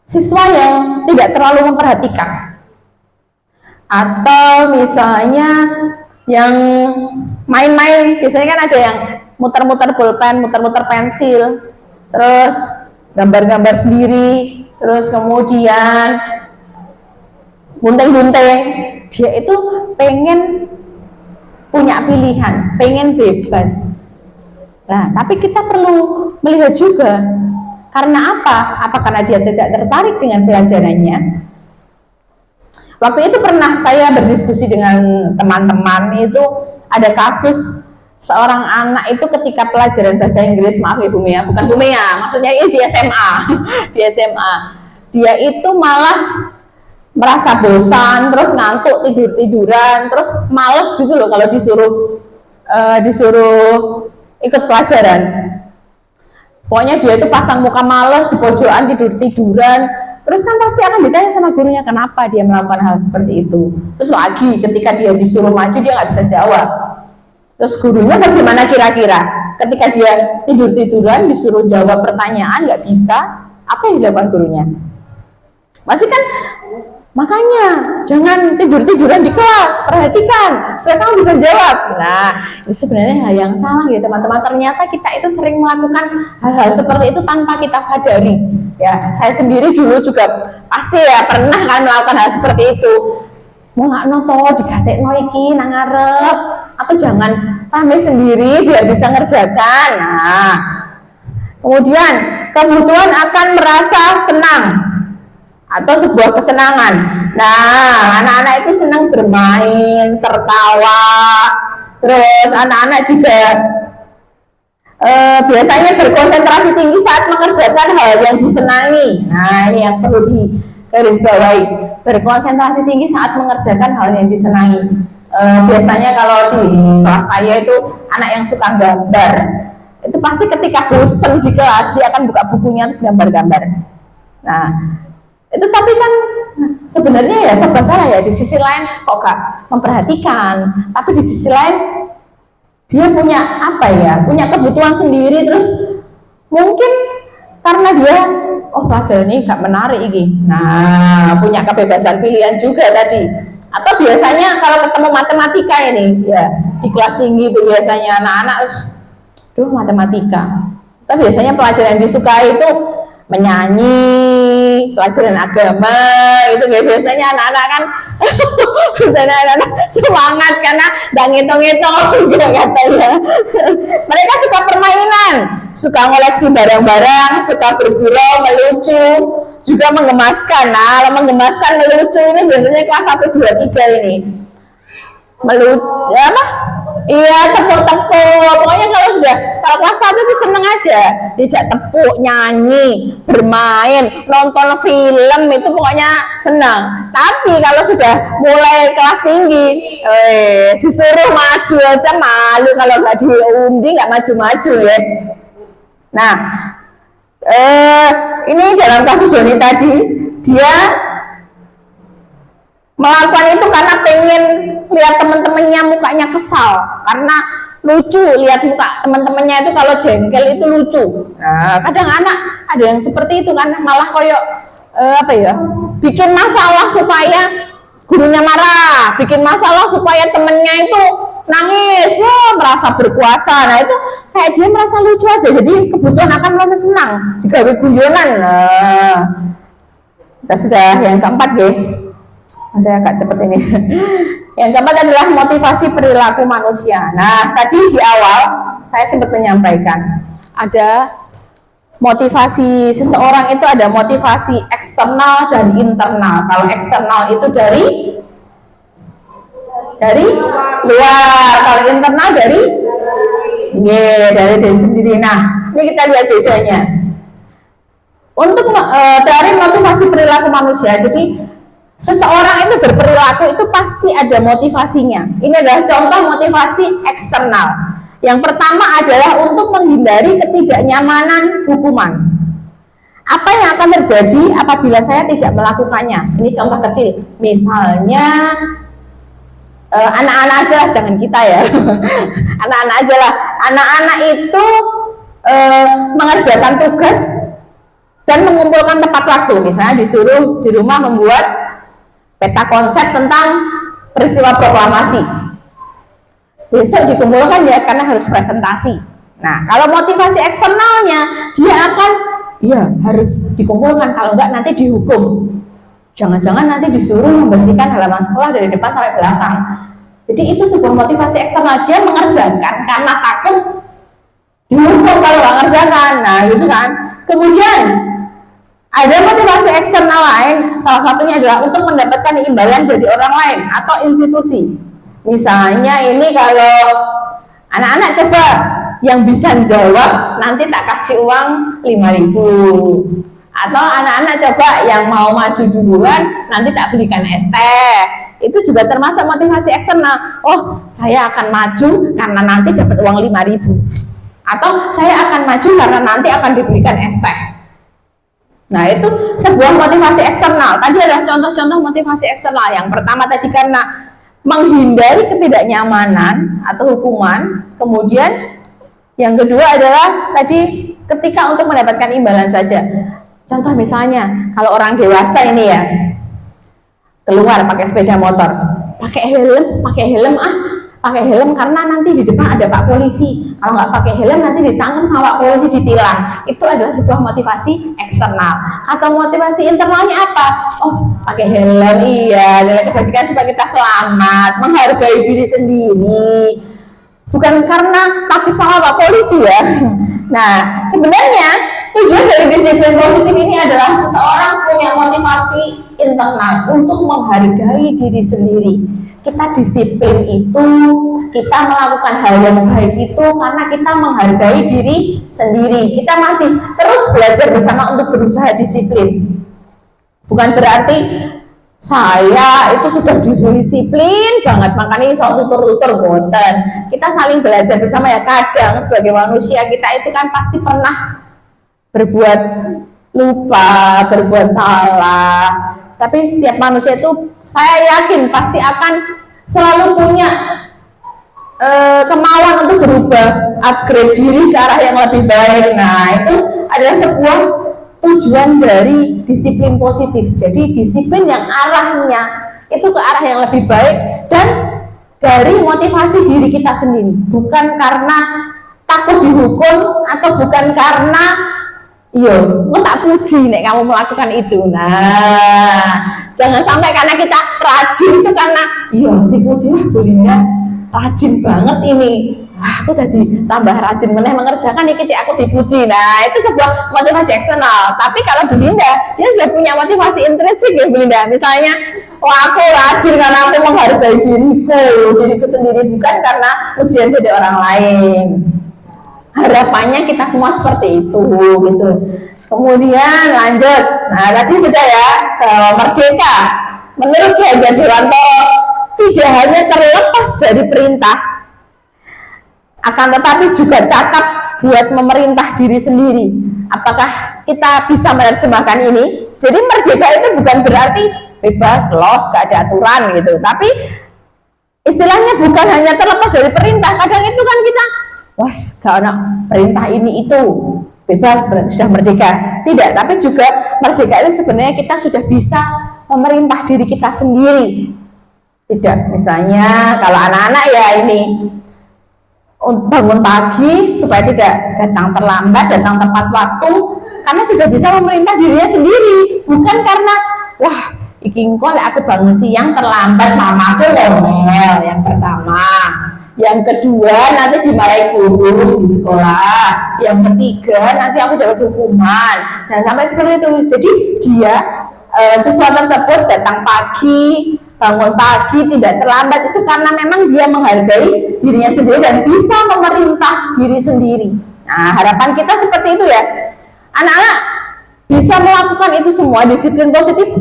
siswa yang tidak terlalu memperhatikan, atau misalnya yang main-main, biasanya kan ada yang muter-muter pulpen, muter-muter pensil, terus gambar-gambar sendiri, terus kemudian gunting-gunting. Dia itu pengen punya pilihan, pengen bebas. Nah, tapi kita perlu melihat juga, karena apa? Apa karena dia tidak tertarik dengan pelajarannya? Waktu itu pernah saya berdiskusi dengan teman-teman, itu ada kasus seorang anak itu ketika pelajaran bahasa Inggris, maaf ya Bu Mia, bukan Bu Mia, maksudnya ini di SMA, di SMA. Dia itu malah merasa bosan, terus ngantuk, tiduran, terus males gitu loh kalau disuruh ikut pelajaran. Pokoknya dia itu pasang muka males di pojokan, tiduran. Terus kan pasti akan ditanya sama gurunya kenapa dia melakukan hal seperti itu. Terus lagi ketika dia disuruh maju dia nggak bisa jawab. Terus gurunya bagaimana kira-kira? Ketika dia tiduran disuruh jawab pertanyaan nggak bisa, apa yang dilakukan gurunya? Pasti kan, makanya jangan tiduran di kelas, perhatikan supaya kamu bisa jawab. Nah itu sebenarnya hal yang salah ya teman-teman. Ternyata kita itu sering melakukan hal-hal seperti itu tanpa kita sadari. Ya saya sendiri dulu juga pasti ya pernah kan melakukan hal seperti itu. Mau nggak noto digatek iki nang ngarep, atau jangan rame sendiri biar bisa ngerjakan. Nah kemudian kebutuhan akan merasa senang atau sebuah kesenangan. Nah anak-anak itu senang bermain, tertawa, terus anak-anak juga biasanya berkonsentrasi tinggi saat mengerjakan hal yang disenangi. Nah ini yang perlu digarisbawahi, berkonsentrasi tinggi saat mengerjakan hal yang disenangi. Biasanya kalau di kelas saya itu anak yang suka gambar, itu pasti ketika bosan di kelas dia akan buka bukunya terus gambar-gambar. Nah itu tapi kan sebenarnya ya serba salah ya, di sisi lain kok gak memperhatikan, tapi di sisi lain dia punya apa ya, punya kebutuhan sendiri, terus mungkin karena dia pelajaran ini gak menarik ini, nah punya kebebasan pilihan juga tadi. Atau biasanya kalau ketemu matematika ini ya di kelas tinggi itu biasanya anak-anak matematika, tapi biasanya pelajaran yang disukai itu menyanyi, pelajaran agama itu biasanya anak-anak kan biasanya anak-anak semangat karena nggak ngitung-ngitung gitu katanya. Mereka suka permainan, suka ngoleksi barang-barang, suka bergurau, melucu, juga menggemaskan. Nah, kalau menggemaskan, melucu ini biasanya kelas 1, 2, 3 ini melucu apa? Iya, tepuk-tepuk. Pokoknya kalau kelas 1 itu seneng aja, diajak tepuk, nyanyi, bermain, nonton film itu pokoknya senang. Tapi kalau sudah mulai kelas tinggi, disuruh maju aja malu kalau nggak diundi, nggak maju-maju ya. Nah, ini dalam kasus Doni tadi, dia melakukan itu karena pengen lihat teman-temannya mukanya kesal, karena lucu lihat muka teman-temannya itu kalau jengkel itu lucu. Nah, kadang anak ada yang seperti itu kan, malah koyok bikin masalah supaya gurunya marah, bikin masalah supaya temennya itu nangis, merasa berkuasa. Nah itu kayak dia merasa lucu aja, jadi kebutuhan akan merasa senang jika guyonan. Nah, kita sudah yang keempat deh. Saya agak cepet ini. Yang keempat adalah motivasi perilaku manusia. Nah, tadi di awal saya sempat menyampaikan ada motivasi seseorang itu ada motivasi eksternal dan internal. Kalau eksternal itu dari luar, kalau internal dari diri sendiri. Nah, ini kita lihat bedanya. Untuk dari motivasi perilaku manusia, jadi seseorang itu berperilaku itu pasti ada motivasinya. Ini adalah contoh motivasi eksternal. Yang pertama adalah untuk menghindari ketidaknyamanan hukuman. Apa yang akan terjadi apabila saya tidak melakukannya? Ini contoh kecil. Misalnya anak-anak aja lah, jangan kita ya. Anak-anak aja lah. Anak-anak itu mengerjakan tugas dan mengumpulkan tepat waktu. Misalnya disuruh di rumah membuat peta konsep tentang peristiwa proklamasi. Besok dikumpulkan ya karena harus presentasi. Nah, kalau motivasi eksternalnya, dia akan harus dikumpulkan, kalau enggak nanti dihukum. Jangan-jangan nanti disuruh membersihkan halaman sekolah dari depan sampai belakang. Jadi itu sebuah motivasi eksternal, dia mengerjakan karena takut dihukum kalau nggak mengerjakan. Nah, gitu kan. Kemudian ada motivasi eksternal lain, salah satunya adalah untuk mendapatkan imbalan dari orang lain atau institusi. Misalnya ini kalau anak-anak coba yang bisa jawab nanti tak kasih uang 5.000. Atau anak-anak coba yang mau maju duluan nanti tak belikan es teh. Itu juga termasuk motivasi eksternal. Oh, saya akan maju karena nanti dapat uang 5.000. Atau saya akan maju karena nanti akan dibelikan es teh. Nah, itu sebuah motivasi eksternal. Tadi adalah contoh-contoh motivasi eksternal. Yang pertama tadi karena menghindari ketidaknyamanan atau hukuman. Kemudian yang kedua adalah tadi ketika untuk mendapatkan imbalan saja. Contoh misalnya, kalau orang dewasa ini ya, keluar pakai sepeda motor, pakai helm karena nanti di depan ada Pak Polisi. Kalau nggak pakai helm nanti ditangkap sama Pak Polisi, ditilang. Itu adalah sebuah motivasi eksternal. Atau motivasi internalnya apa? Oh, pakai helm, iya, nilai kebajikan supaya kita selamat, menghargai diri sendiri. Bukan karena takut sama Pak Polisi ya. Nah, sebenarnya tujuan dari disiplin positif ini adalah seseorang punya motivasi internal untuk menghargai diri sendiri. Kita disiplin itu, kita melakukan hal yang baik itu karena kita menghargai diri sendiri. Kita masih terus belajar bersama untuk berusaha disiplin. Bukan berarti saya itu sudah disiplin banget, makanya soal tutur-tutur boten. Kita saling belajar bersama ya. Kadang sebagai manusia kita itu kan pasti pernah berbuat lupa, berbuat salah. Tapi setiap manusia itu saya yakin pasti akan selalu punya kemauan untuk berubah, upgrade diri ke arah yang lebih baik. Nah, itu adalah sebuah tujuan dari disiplin positif. Jadi disiplin yang arahnya itu ke arah yang lebih baik dan dari motivasi diri kita sendiri, bukan karena takut dihukum atau bukan karena mau tak puji nek kamu melakukan itu. Nah, jangan sampai karena kita rajin itu karena dipuji Bu Linda rajin banget ini. Aku tadi tambah rajin mengerjakan ini cek aku dipuji. Nah, itu sebuah motivasi eksternal. Tapi kalau Bu Linda, dia sudah punya motivasi intrinsik ya Bu Linda. Misalnya, aku rajin karena aku menghargai diriku sendiri, bukan karena pujian dari orang lain. Harapannya kita semua seperti itu gitu. Kemudian lanjut. Nah, tadi sudah ya, merdeka. Menurut Ki Hajar Dewantara, tidak hanya terlepas dari perintah, akan tetapi juga cakap buat memerintah diri sendiri. Apakah kita bisa menerjemahkan ini? Jadi merdeka itu bukan berarti bebas, los, gak ada aturan gitu. Tapi istilahnya bukan hanya terlepas dari perintah. Kadang itu kan kita, gak ada perintah ini itu, bebas berarti sudah merdeka. Tidak, tapi juga merdeka itu sebenarnya kita sudah bisa memerintah diri kita sendiri. Tidak, misalnya kalau anak-anak ya ini bangun pagi supaya tidak datang terlambat, datang tepat waktu, karena sudah bisa memerintah dirinya sendiri, bukan karena iki engko lek aku bangun siang terlambat mamaku ngomel. Yang pertama, yang kedua nanti dimarahi guru di sekolah, yang ketiga nanti aku dapat hukuman. Jangan sampai seperti itu. Jadi dia sesuatu tersebut datang pagi, bangun pagi, tidak terlambat itu karena memang dia menghargai dirinya sendiri dan bisa memerintah diri sendiri. Nah, harapan kita seperti itu ya. Anak-anak bisa melakukan itu semua, disiplin positif,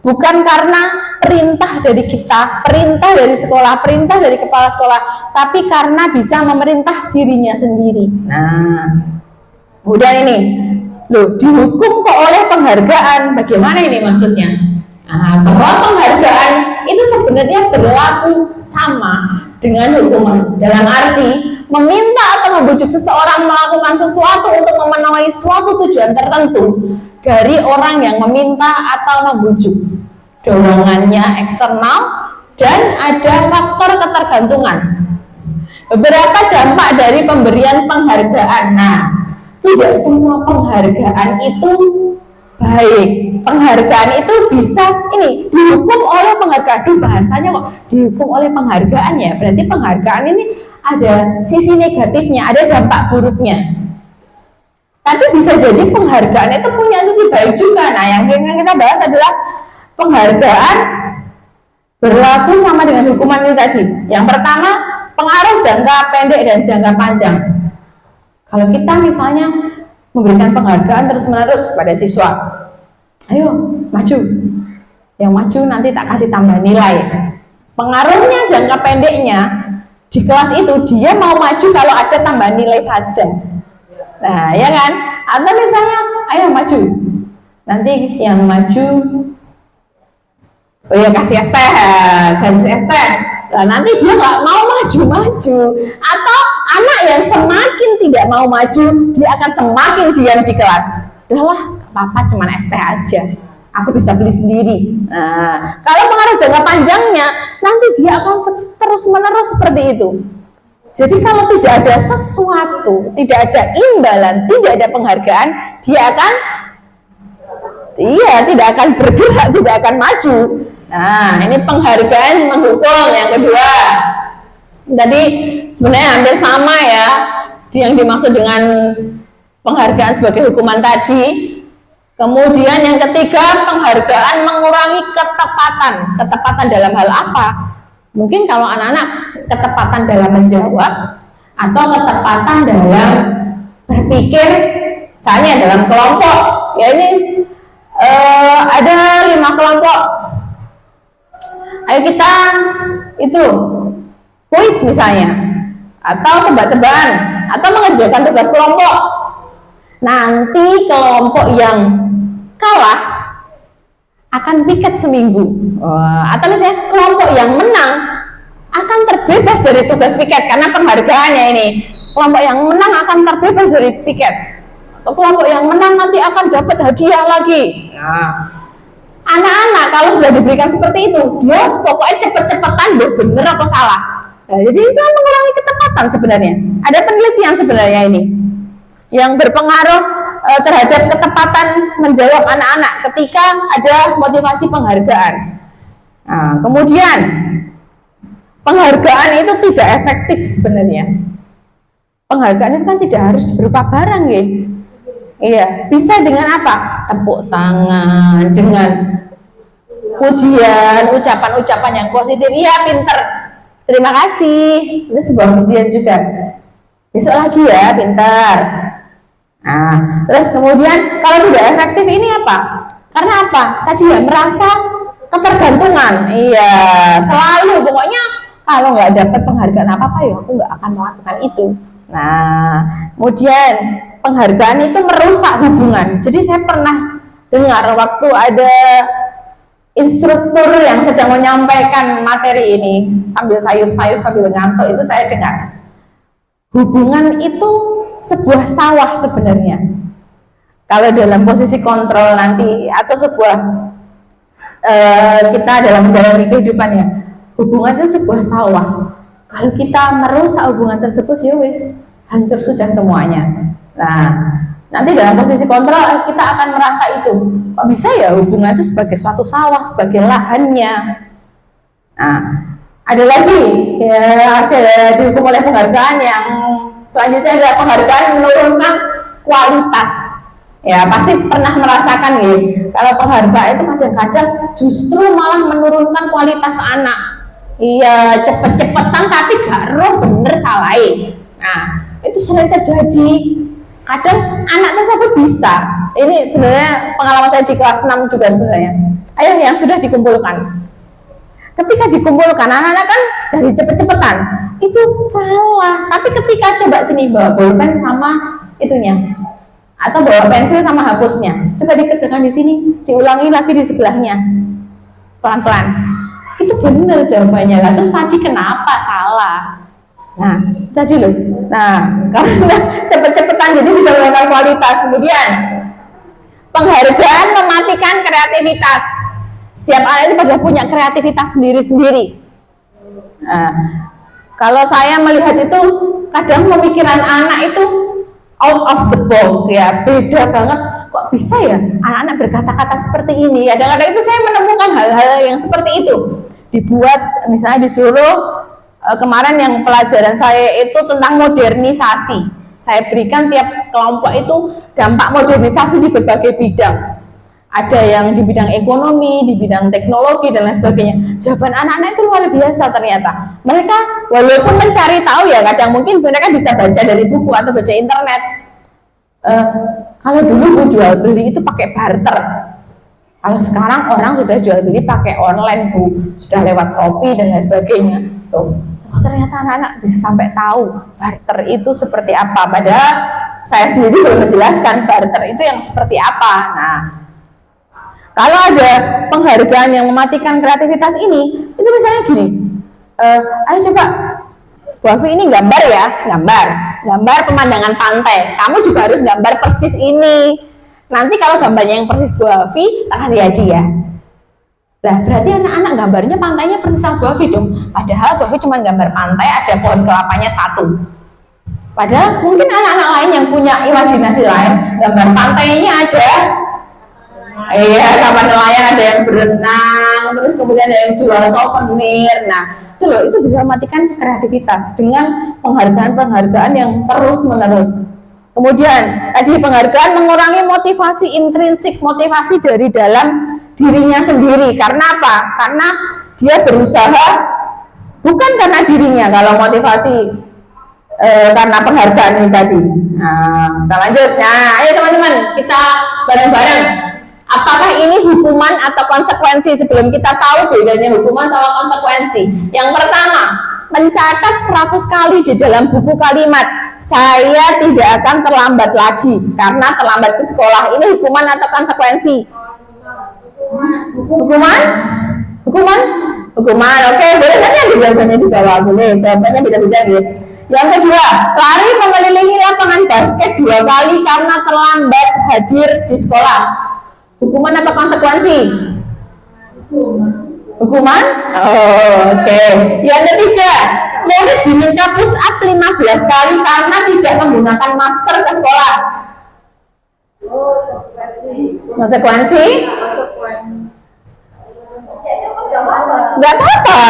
bukan karena perintah dari kita, perintah dari sekolah, perintah dari kepala sekolah, tapi karena bisa memerintah dirinya sendiri. Nah, kemudian ini, dihukum kok oleh penghargaan. Bagaimana ini maksudnya? Nah, bahwa penghargaan itu sebenarnya berlaku sama dengan hukuman. Dalam arti meminta atau membujuk seseorang melakukan sesuatu untuk memenuhi suatu tujuan tertentu dari orang yang meminta atau membujuk. Dorongannya eksternal dan ada faktor ketergantungan. Beberapa dampak dari pemberian penghargaan. Nah, tidak semua penghargaan itu baik. Penghargaan itu bisa dihukum oleh penghargaan. Bahasanya kok dihukum oleh penghargaan ya. Berarti penghargaan ini ada sisi negatifnya, ada dampak buruknya. Tapi bisa jadi penghargaan itu punya sisi baik juga. Nah, yang kita bahas adalah penghargaan berlaku sama dengan hukuman ini tadi. Yang pertama, pengaruh jangka pendek dan jangka panjang. Kalau kita misalnya memberikan penghargaan terus-menerus kepada siswa, ayo maju, yang maju nanti tak kasih tambah nilai. Pengaruhnya jangka pendeknya di kelas itu dia mau maju kalau ada tambah nilai saja. Nah, ya kan? Atau misalnya, ayo maju, nanti yang maju, kasih ST. Nah, nanti dia nggak mau maju. Atau anak yang semakin tidak mau maju, dia akan semakin diam di kelas. Udahlah, apa cuma ST aja, aku bisa beli sendiri. Nah, kalau pengaruh jangka panjangnya, nanti dia akan terus-menerus seperti itu. Jadi kalau tidak ada sesuatu, tidak ada imbalan, tidak ada penghargaan, dia akan tidak akan bergerak, tidak akan maju. Nah, ini penghargaan menghukum. Yang kedua, tadi sebenarnya hampir sama ya, yang dimaksud dengan penghargaan sebagai hukuman tadi. Kemudian yang ketiga, penghargaan mengurangi ketepatan. Ketepatan dalam hal apa? Mungkin kalau anak-anak ketepatan dalam menjawab atau ketepatan dalam berpikir, misalnya dalam kelompok. Ya ini ada 5 kelompok. Ayo kita itu kuis misalnya, atau tebak-tebakan, atau mengerjakan tugas kelompok. Nanti kelompok yang kalah akan piket seminggu. Atau misalnya kelompok yang menang akan terbebas dari tugas piket karena penghargaannya ini. Kelompok yang menang akan terbebas dari piket. Atau kelompok yang menang nanti akan dapat hadiah lagi. Nah, anak-anak kalau sudah diberikan seperti itu, dia pokoknya cepet-cepetan bener apa salah. Nah, jadi itu mengurangi ketepatan sebenarnya. Ada penelitian sebenarnya ini yang berpengaruh terhadap ketepatan menjawab anak-anak ketika ada motivasi penghargaan. Nah, kemudian penghargaan itu tidak efektif sebenarnya. Penghargaan itu kan tidak harus berupa barang, ya. Iya, bisa dengan apa? Tepuk tangan, dengan pujian, ucapan-ucapan yang positif. Iya, pinter. Terima kasih. Itu sebuah pujian juga. Besok lagi ya, pinter. Nah, terus kemudian kalau tidak efektif ini apa? Karena apa? Tadi ya merasa ketergantungan. Iya, selalu pokoknya kalau nggak dapat penghargaan apa-apa ya aku nggak akan melakukan itu. Nah, kemudian penghargaan itu merusak hubungan. Jadi saya pernah dengar waktu ada instruktur yang sedang menyampaikan materi ini sambil sayur-sayur sambil ngantuk, itu saya dengar hubungan itu sebuah sawah sebenarnya. Kalau dalam posisi kontrol nanti atau sebuah kita dalam menjalani kehidupannya, hubungan itu sebuah sawah. Kalau kita merusak hubungan tersebut, ya wis hancur sudah semuanya. Nah, nanti dalam posisi kontrol kita akan merasa itu, kok bisa ya hubungan itu sebagai suatu sawah, sebagai lahannya. Nah, ada lagi ya hasil dihukum oleh penghargaan yang selanjutnya adalah penghargaan menurunkan kualitas. Ya pasti pernah merasakan ya, kalau penghargaan itu kadang-kadang justru malah menurunkan kualitas anak. Iya, cepet-cepetan tapi gak roh bener salahin. Nah, itu sering terjadi. Kadang anak tersebut bisa. Ini sebenarnya pengalaman saya di kelas 6 juga sebenarnya. Ayo yang sudah dikumpulkan. Ketika dikumpulkan, anak-anak kan dari cepet-cepetan. Itu salah. Tapi ketika coba sini bawa bolpen sama itunya, atau bawa pensil sama hapusnya, coba dikerjakan di sini, diulangi lagi di sebelahnya, pelan-pelan. Itu benar jawabannya lah. Terus Padi kenapa salah? Nah, tadi loh. Nah, karena cepet-cepetan jadi bisa menurunkan kualitas. Kemudian penghargaan mematikan kreativitas. Setiap anak itu pada punya kreativitas sendiri-sendiri. Nah, kalau saya melihat itu kadang pemikiran anak itu out of the box ya, beda banget. Kok bisa ya anak-anak berkata-kata seperti ini? Kadang-kadang itu saya menemukan hal-hal yang seperti itu. Dibuat misalnya disuruh kemarin yang pelajaran saya itu tentang modernisasi. Saya berikan tiap kelompok itu dampak modernisasi di berbagai bidang. Ada yang di bidang ekonomi, di bidang teknologi dan lain sebagainya. Jawaban anak-anak itu luar biasa ternyata. Mereka walaupun mencari tahu ya, kadang mungkin mereka bisa baca dari buku atau baca internet. Kalau dulu jual beli itu pakai barter. Kalau sekarang orang sudah jual beli pakai online, Bu, sudah lewat Shopee dan lain sebagainya. Tuh, ternyata anak-anak bisa sampai tahu barter itu seperti apa. Padahal saya sendiri belum menjelaskan barter itu yang seperti apa. Nah, kalau ada penghargaan yang mematikan kreativitas ini, itu misalnya gini, ayo coba, Bu Afi ini gambar ya, gambar pemandangan pantai. Kamu juga harus gambar persis ini. Nanti kalau gambarnya yang persis Bu Afi, tak kasih hadiah. Nah, berarti anak-anak gambarnya pantainya persis sama Bu Afi dong. Padahal Bu Afi cuma gambar pantai, ada pohon kelapanya satu. Padahal mungkin anak-anak lain yang punya imajinasi lain, gambar pantainya ada. Iya, kapal nelayan ada yang berenang, terus kemudian ada yang jual souvenir. Nah, itu loh, itu bisa mematikan kreativitas dengan penghargaan-penghargaan yang terus-menerus. Kemudian tadi penghargaan mengurangi motivasi intrinsik, motivasi dari dalam dirinya sendiri. Karena apa? Karena dia berusaha bukan karena dirinya. Kalau motivasi karena penghargaan ini tadi. Nah, kita lanjut. Nah, ayo teman-teman, kita bareng-bareng. Apakah ini hukuman atau konsekuensi? Sebelum kita tahu bedanya hukuman sama konsekuensi. Yang pertama, mencatat 100 kali di dalam buku kalimat, saya tidak akan terlambat lagi karena terlambat ke sekolah. Ini hukuman atau konsekuensi? Hukuman? Hukuman? Hukuman, oke, boleh saja jawabannya di bawah, boleh. Jawabannya beda-beda ya. Yang kedua, lari mengelilingi lapangan basket 2 kali karena terlambat hadir di sekolah. Hukuman apa konsekuensi? Hukuman? Oh, oke. Yang ketiga, murid diminta push up 15 kali karena tidak menggunakan masker ke sekolah. Konsekuensi? Nggak apa-apa.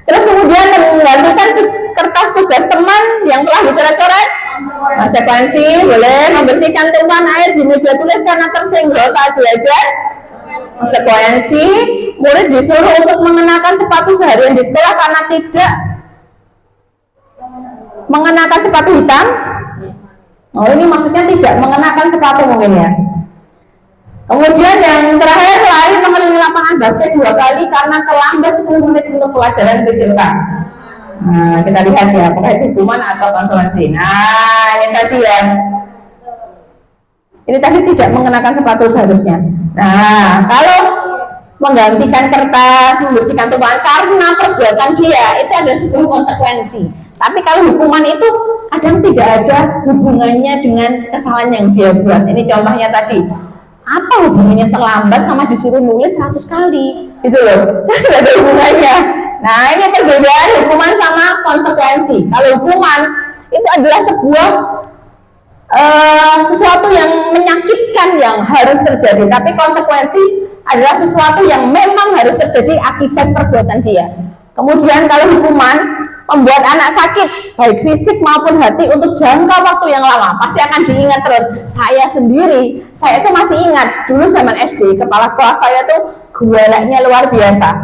Terus kemudian menggantikan kertas tugas teman yang telah dicoret-coret. Konsekuensi boleh membersihkan tumpahan air di meja tulis karena tersenggol saat belajar. Konsekuensi murid disuruh untuk mengenakan sepatu seharian di sekolah karena tidak mengenakan sepatu hitam. Oh, ini maksudnya tidak mengenakan sepatu mungkin ya. Kemudian yang terakhir, lari mengelilingi lapangan basket 2 kali karena terlambat 10 menit untuk pelajaran BJK. Nah, kita lihat ya, apakah itu hukuman atau konsekuensi. Nah, ini tadi ya. Ini tadi tidak mengenakan sepatu seharusnya. Nah, kalau menggantikan kertas, membersihkan tumpahan karena perbuatan dia, itu ada 10 konsekuensi. Tapi kalau hukuman itu kadang tidak ada hubungannya dengan kesalahan yang dia buat. Ini contohnya tadi. Apa hubungannya terlambat sama disuruh nulis 100 kali? Itu loh, tidak ada hubungannya. Nah, ini perbedaan hukuman sama konsekuensi. Kalau hukuman itu adalah sebuah sesuatu yang menyakitkan yang harus terjadi, tapi konsekuensi adalah sesuatu yang memang harus terjadi akibat perbuatan dia. Kemudian kalau hukuman membuat anak sakit baik fisik maupun hati untuk jangka waktu yang lama, pasti akan diingat terus. Saya sendiri, saya tuh masih ingat dulu zaman SD, kepala sekolah saya tuh galaknya luar biasa.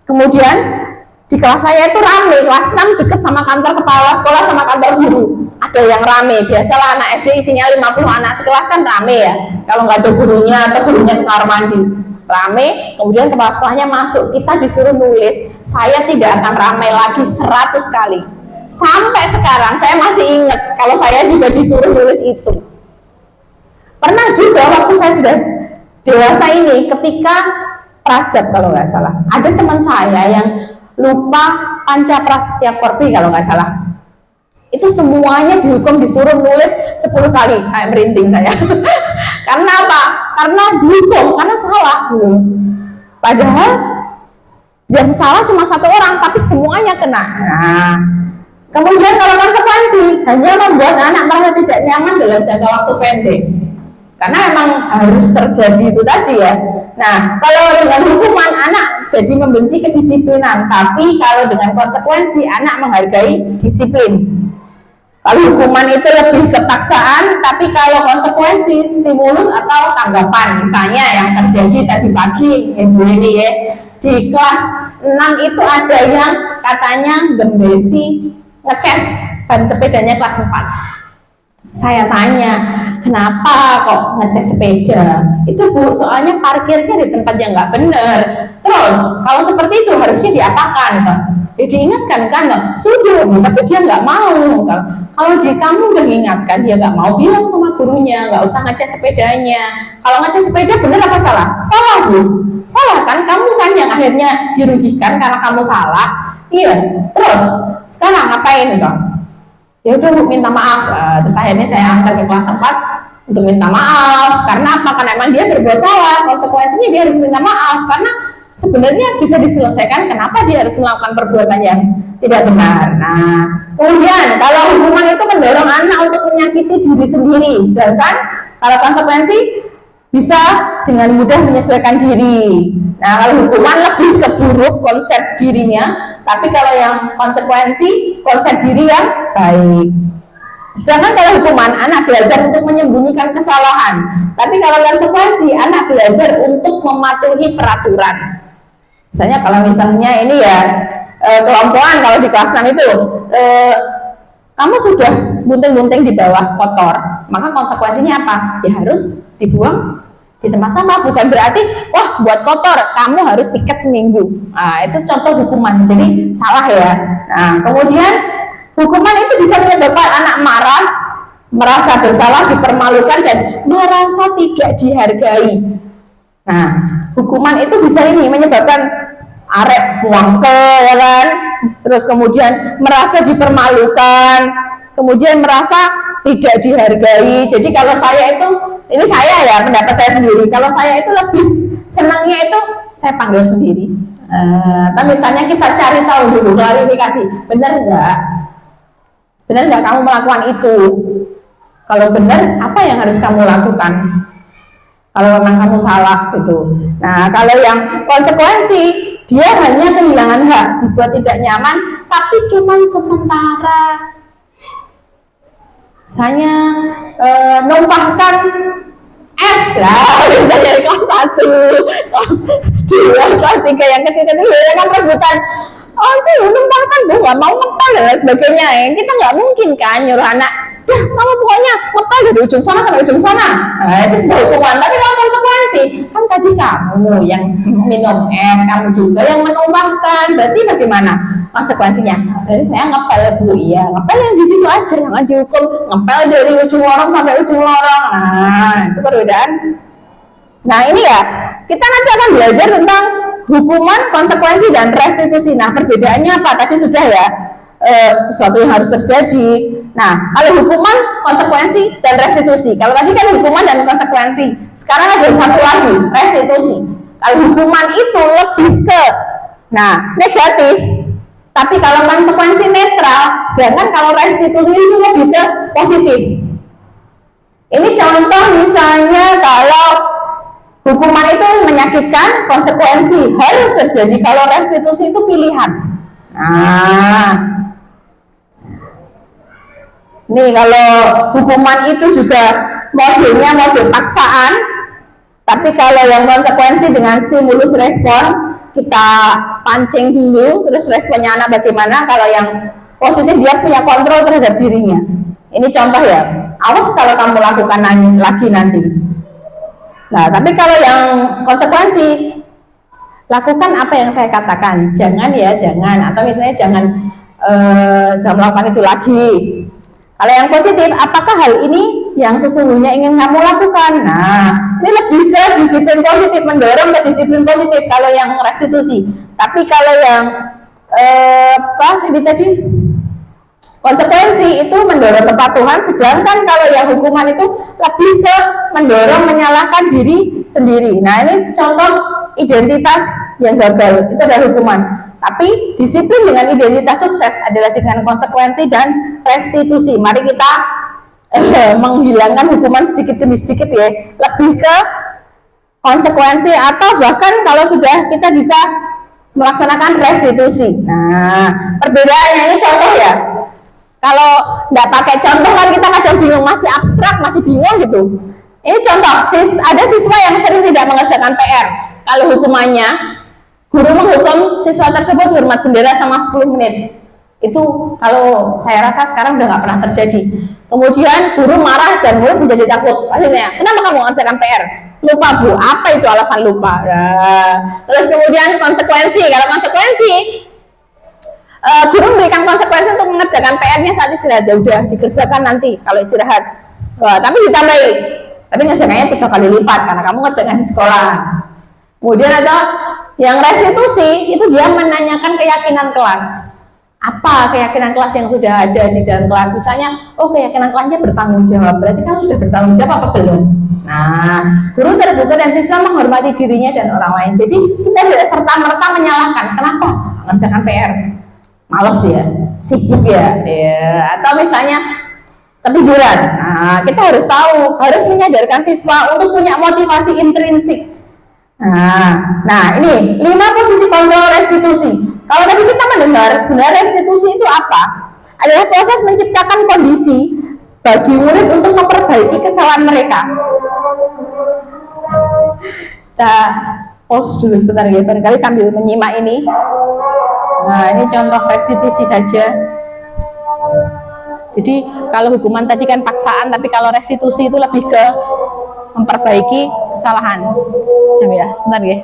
Kemudian di kelas saya itu rame, kelas 6 deket sama kantor kepala sekolah sama kantor guru. Ada yang rame, biasalah anak SD isinya 50 anak sekelas kan rame ya. Kalau nggak ada gurunya atau gurunya ke kamar mandi, rame. Kemudian kepala sekolahnya masuk, kita disuruh nulis. Saya tidak akan ramai lagi 100 kali. Sampai sekarang saya masih ingat kalau saya juga disuruh nulis itu. Pernah juga waktu saya sudah dewasa ini, ketika Rajab kalau nggak salah, ada teman saya yang lupa Panca Prasetya Korpi kalau nggak salah. Itu semuanya dihukum disuruh nulis 10 kali. Kayak merinding saya. Karena apa? Karena dihukum, karena salah. Padahal yang salah cuma 1 orang, tapi semuanya kena. Nah, kemudian kalau konsekuensi hanya membuat anak merasa tidak nyaman dalam jangka waktu pendek. Karena emang harus terjadi itu tadi ya. Nah, kalau dengan hukuman anak jadi membenci kedisiplinan, tapi kalau dengan konsekuensi anak menghargai disiplin. Kalau hukuman itu lebih kepaksaan, tapi kalau konsekuensi stimulus atau tanggapan. Misalnya yang terjadi tadi pagi, ibu ini ya, di kelas 6 itu ada yang katanya gembesi ngeces ban sepedanya kelas 4. Saya tanya, kenapa kok ngeces sepeda? Itu Bu, soalnya parkirnya di tempat yang nggak benar. Terus, kalau seperti itu harusnya diapakan, Pak? Ya diingatkan kan, sudah, tapi dia nggak mau. Kalau di kamu udah ingatkan, dia nggak mau, bilang sama gurunya, nggak usah ngeces sepedanya. Kalau ngeces sepeda benar apa salah? Salah Bu, salah kan? Kamu kan yang akhirnya dirugikan karena kamu salah. Iya. Terus, sekarang ngapain Bang? Ya udah Bu, minta maaf. Terus akhirnya saya antar ke kelas 4 untuk minta maaf. Karena apa? Karena emang dia berbuat salah. Konsekuensinya dia harus minta maaf. Karena sebenarnya bisa diselesaikan kenapa dia harus melakukan perbuatan yang tidak benar. Nah, kemudian kalau hukuman itu mendorong anak untuk menyakiti diri sendiri, sedangkan kalau konsekuensi bisa dengan mudah menyesuaikan diri. Nah, kalau hukuman lebih ke buruk konsep dirinya, tapi kalau yang konsekuensi konsep diri yang baik. Sedangkan kalau hukuman, anak belajar untuk menyembunyikan kesalahan, tapi kalau konsekuensi, anak belajar untuk mematuhi peraturan. Misalnya ini ya kelompokan, kalau di kelas 6 itu kamu sudah bunting-bunting di bawah kotor, maka konsekuensinya apa? Ya harus dibuang di tempat sampah. Bukan berarti wah buat kotor kamu harus piket seminggu. Nah, itu contoh hukuman, jadi salah ya. Nah, kemudian hukuman itu bisa menyebabkan anak marah, merasa bersalah, dipermalukan, dan merasa tidak dihargai. Nah, hukuman itu bisa ini menyebabkan arek muangke ya kan, terus kemudian merasa dipermalukan, kemudian merasa tidak dihargai. Jadi kalau saya itu, ini saya ya, pendapat saya sendiri, kalau saya itu lebih senangnya itu saya panggil sendiri. Tapi misalnya kita cari tahu dulu, klarifikasi, benar nggak kamu melakukan itu? Kalau benar, apa yang harus kamu lakukan? Kalau memang kamu salah gitu. Nah, kalau yang konsekuensi, dia hanya kehilangan hak, dibuat tidak nyaman, tapi cuma sementara. Misalnya numpahkan es lah, misalnya kelas 1, kelas 2, kelas 3 yang kecil-kecil ya kan rebutan. Oh itu numpahkan, nggak mau ngepel dan lain sebagainya. Kita nggak mungkin kan nyuruh anak, ya kamu pokoknya ngepel dari ujung sana sampai ujung sana. Nah, itu sebuah hukuman. Tapi kalau konsekuensi, kan tadi kamu yang minum es, kamu juga yang menumpahkan. Berarti bagaimana konsekuensinya? Berarti saya ngepel Bu, iya ngepel yang di situ aja, jangan dihukum ngepel dari ujung lorong sampai ujung lorong. Nah itu perbedaan. Nah ini ya, kita nanti akan belajar tentang hukuman, konsekuensi, dan restitusi. Nah perbedaannya apa? Tadi sudah ya, sesuatu yang harus terjadi. Nah kalau hukuman, konsekuensi, dan restitusi. Kalau tadi kan hukuman dan konsekuensi, sekarang ada satu lagi, restitusi. Kalau hukuman itu lebih ke negatif, tapi kalau konsekuensi netral, sedangkan kalau restitusi itu lebih ke positif. Ini contoh misalnya kalau hukuman itu menyakitkan, konsekuensi harus terjadi. Kalau restitusi itu pilihan. Nah, nih kalau hukuman itu juga modelnya model paksaan, tapi kalau yang konsekuensi dengan stimulus respon, kita pancing dulu, terus responnya anak bagaimana. Kalau yang positif dia punya kontrol terhadap dirinya. Ini contoh ya, awas kalau kamu lakukan lagi nanti. Nah, tapi kalau yang konsekuensi, lakukan apa yang saya katakan, jangan ya, jangan, atau misalnya jangan melakukan itu lagi. Kalau yang positif, apakah hal ini yang sesungguhnya ingin kamu lakukan? Nah, ini lebih ke disiplin positif, mendorong ke disiplin positif. Kalau yang restitusi, tapi kalau yang ini tadi konsekuensi itu mendorong kepatuhan, sedangkan kalau yang hukuman itu lebih ke mendorong menyalahkan diri sendiri. Nah ini contoh identitas yang gagal, itu adalah hukuman. Tapi disiplin dengan identitas sukses adalah dengan konsekuensi dan restitusi. Mari kita menghilangkan hukuman sedikit demi sedikit ya, lebih ke konsekuensi, atau bahkan kalau sudah kita bisa melaksanakan restitusi. Nah perbedaannya ini contoh ya. Kalau nggak pakai contoh kan kita kadang bingung, masih abstrak, masih bingung gitu. Ini contoh, ada siswa yang sering tidak mengerjakan PR. Kalau hukumannya, guru menghukum siswa tersebut hormat bendera sama 10 menit. Itu kalau saya rasa sekarang udah nggak pernah terjadi. Kemudian guru marah dan murid menjadi takut. Akhirnya, kenapa kamu mengerjakan PR? Lupa Bu, apa itu alasan lupa? Nah, terus kemudian konsekuensi. Kalau konsekuensi, guru memberikan konsekuensi untuk mengerjakan PR-nya saat istirahat. Ya udah dikerjakan nanti kalau istirahat. Tapi ditambahi, tapi ngerjakannya 3 kali lipat karena kamu ngerjakan di sekolah. Kemudian ada yang restitusi, itu dia menanyakan keyakinan kelas. Apa keyakinan kelas yang sudah ada di dalam kelas? Misalnya, oh keyakinan kelasnya bertanggung jawab. Berarti kamu sudah bertanggung jawab apa belum? Nah, guru terbuka dan siswa menghormati dirinya dan orang lain. Jadi kita tidak serta-merta menyalahkan. Kenapa mengerjakan PR? Males ya, sibuk ya, atau misalnya ketiduran. Nah, kita harus tahu, harus menyadarkan siswa untuk punya motivasi intrinsik. Nah ini 5 posisi kontrol restitusi. Kalau tadi kita mendengar sebenarnya restitusi itu apa? Adalah proses menciptakan kondisi bagi murid untuk memperbaiki kesalahan mereka. Kita pause dulu sebentar ya, barangkali sambil menyimak ini. Nah ini contoh restitusi saja. Jadi kalau hukuman tadi kan paksaan, tapi kalau restitusi itu lebih ke memperbaiki kesalahan. Ya, sebentar ya.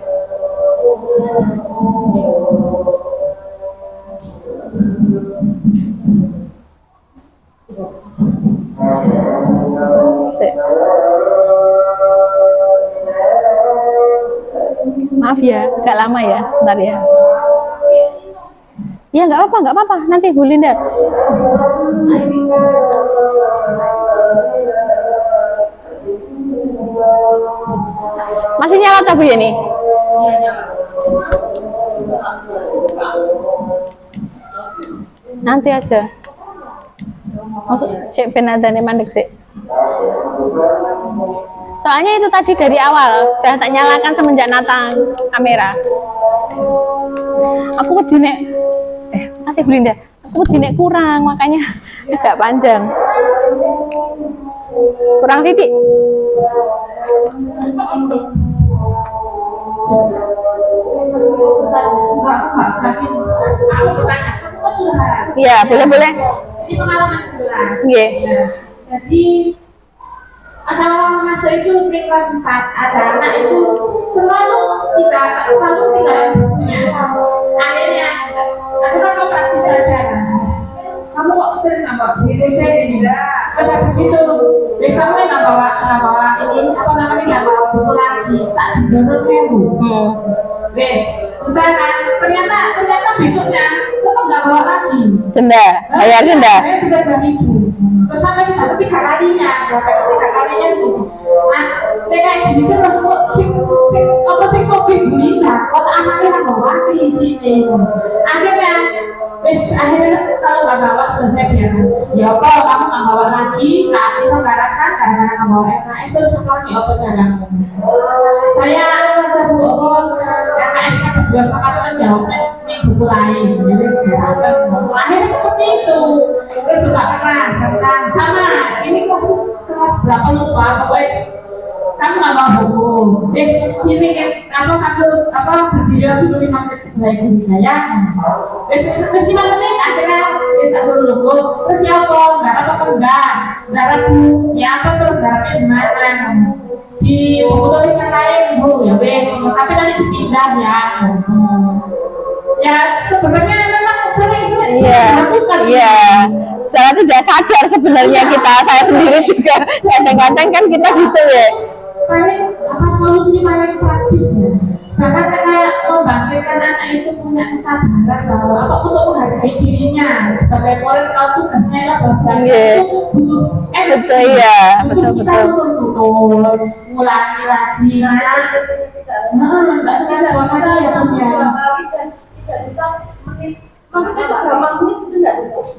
Maaf ya, agak lama ya, sebentar ya. Ya nggak apa-apa. Nanti Bu Linda. Masih nyala tak Bu ya nih? Nanti aja. Masuk cek penadane mandek sih. Soalnya itu tadi dari awal sudah tak nyalakan semenjak Natang kamera. Aku nek masih Belinda. Aku nek kurang makanya agak panjang. Kurang sidik. Iya, boleh. Ini pengalaman kebetulan. Iya. Jadi asal masuk itu di kelas 4 ada anak itu selalu tinggal bukunya. Akhirnya aku kan mau praktis saja. Kamu kok sering nambah buku saya tidak. Terus habis itu, kamu kan nggak bawa ini apa namanya nggak bawa buku lagi. Tak download dulu. Wes, sudah kan? Ternyata besoknya tetap nggak bawa lagi. Denda, bayar denda. Saya sudah 2.000. Terus sampai sudah ketiga kalinya itu. Nah, kayak gini terus kok sing soge Belinda, kok anaknya nggak bawa lagi di sini. Akhirnya kalau nggak bawa selesai biarkan. Ya apa kamu nggak bawa lagi, tak bisa garakan karena nggak bawa RKS terus sekarang di apa jagamu. Saya merasa bu RKS nya berdua sama teman jawabnya ini buku lain. Jadi sekarang akhirnya seperti itu. Terus juga pernah sama ini kelas berapa lupa pokoknya kamu nggak mau buku. Sini kan kamu berdiri dulu 5 menit sebelah ibu ya. Terus 5 menit akhirnya aku dulu. Terus siapa? Garap apa enggak? Garapku ya apa terus garapnya di mana? Di buku tulis yang lain bu ya wes. Tapi nanti dipindah ya. Ya sebenarnya memang sering dilakukan. Iya. Secara tidak sadar sebenarnya saya sendiri juga kadang-kadang kan kita gitu ya. Paling solusi paling praktis ya. Sedangkan kayak membangkitkan anak itu punya kesadaran bahwa untuk menghargai dirinya sebagai murid kalau tugasnya adalah belajar itu butuh betul ya, betul. Ngulangi lagi, nggak sekadar waktu ya punya. Tidak bisa menit. Maksudnya itu gampang itu tidak bisa.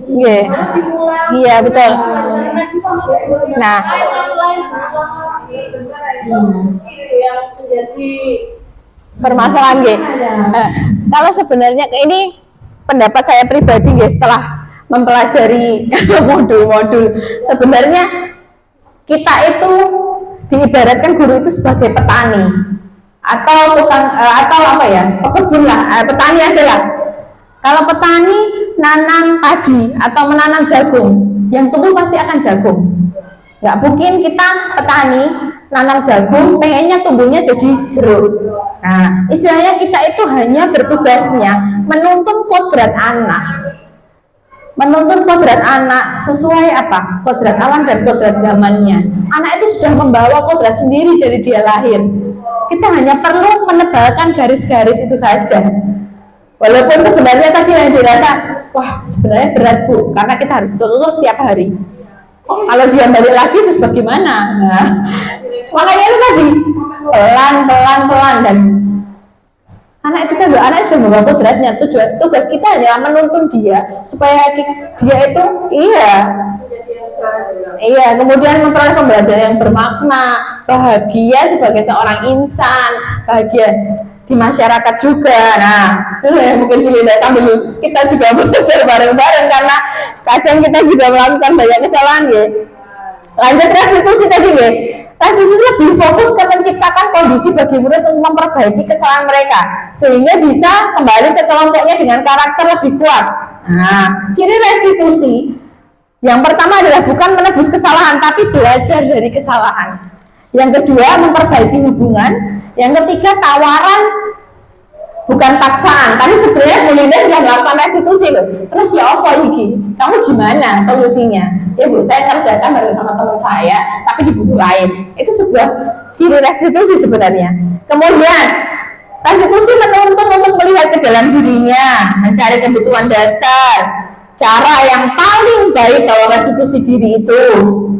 Iya betul. Nah, yang menjadi permasalahan kalau sebenarnya ini pendapat saya pribadi setelah mempelajari modul-modul, sebenarnya kita itu diibaratkan guru itu sebagai petani atau tukang atau apa ya, pekebun lah, petani aja lah. Kalau petani nanam padi atau menanam jagung, yang tumbuh pasti akan jagung. Nggak mungkin kita petani nanam jagung, pengennya tumbuhnya jadi jeruk. Nah, istilahnya kita itu hanya bertugasnya menuntun kodrat anak. Menuntun kodrat anak sesuai apa? Kodrat alam dan kodrat zamannya. Anak itu sudah membawa kodrat sendiri dari dia lahir. Kita hanya perlu menebalkan garis-garis itu saja. Walaupun sebenarnya tadi yang dirasa, wah sebenarnya berat bu, karena kita harus tutur setiap hari. Kalau dia balik lagi terus bagaimana? Nah, makanya itu tadi pelan dan anak itu kan anak sudah membawa kodratnya. Tugas kita hanyalah menuntun dia supaya dia itu kemudian memperoleh pembelajaran yang bermakna, bahagia sebagai seorang insan, bahagia di masyarakat juga. Nah, itu ya mungkin Belinda sambil kita juga belajar bareng-bareng karena kadang kita juga melakukan banyak kesalahan ya. Lanjut restitusi tadi ya. Restitusi lebih fokus ke menciptakan kondisi bagi murid untuk memperbaiki kesalahan mereka sehingga bisa kembali ke kelompoknya dengan karakter lebih kuat. Nah, ciri restitusi yang pertama adalah bukan menebus kesalahan tapi belajar dari kesalahan. Yang kedua memperbaiki hubungan. Yang ketiga tawaran bukan paksaan. Tadi sebenarnya Belinda sudah melakukan restitusi loh. Terus ya apa ini? Kamu gimana solusinya? Ya bu, saya kerjakan bareng sama teman saya, tapi di buku lain. Itu sebuah ciri restitusi sebenarnya. Kemudian Restitusi menuntut untuk melihat ke dalam dirinya, mencari kebutuhan dasar. Cara yang paling baik kalau restitusi diri itu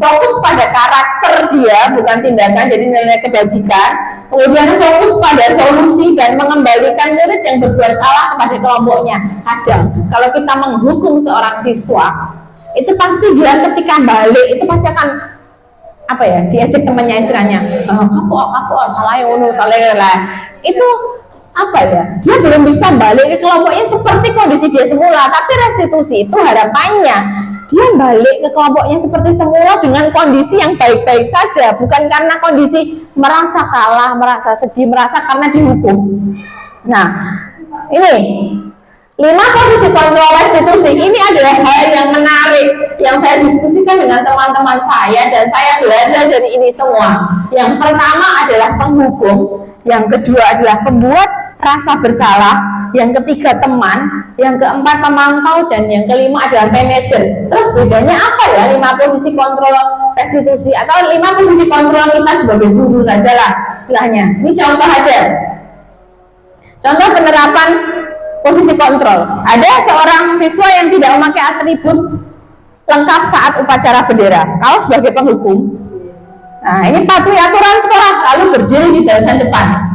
fokus pada karakter dia, bukan tindakan, jadi nilai kebajikan. Kemudian fokus pada solusi dan mengembalikan murid yang berbuat salah kepada kelompoknya. Kadang kalau kita menghukum seorang siswa, itu pasti dia ketika balik itu pasti akan apa ya, diajak temannya istilahnya, kapok salah lah. Itu apa ya, dia belum bisa balik ke kelompoknya seperti kondisi dia semula. Tapi restitusi itu harapannya dia balik ke kelompoknya seperti semula dengan kondisi yang baik-baik saja, bukan karena kondisi merasa kalah, merasa sedih, merasa karena dihukum. Nah, ini 5 posisi kontrol restitusi. Ini adalah hal yang menarik yang saya diskusikan dengan teman-teman saya, dan saya belajar dari ini semua. Yang pertama adalah penghukum, yang kedua adalah pembuat rasa bersalah, yang ketiga teman, yang keempat pemantau, dan yang kelima adalah manajer. Terus bedanya apa ya 5 posisi kontrol restitusi atau 5 posisi kontrol kita sebagai guru saja lah istilahnya. Ini contoh aja. Contoh penerapan posisi kontrol. Ada seorang siswa yang tidak memakai atribut lengkap saat upacara bendera. Kalau sebagai penghukum, nah ini patuhi aturan sekolah lalu berdiri di barisan depan.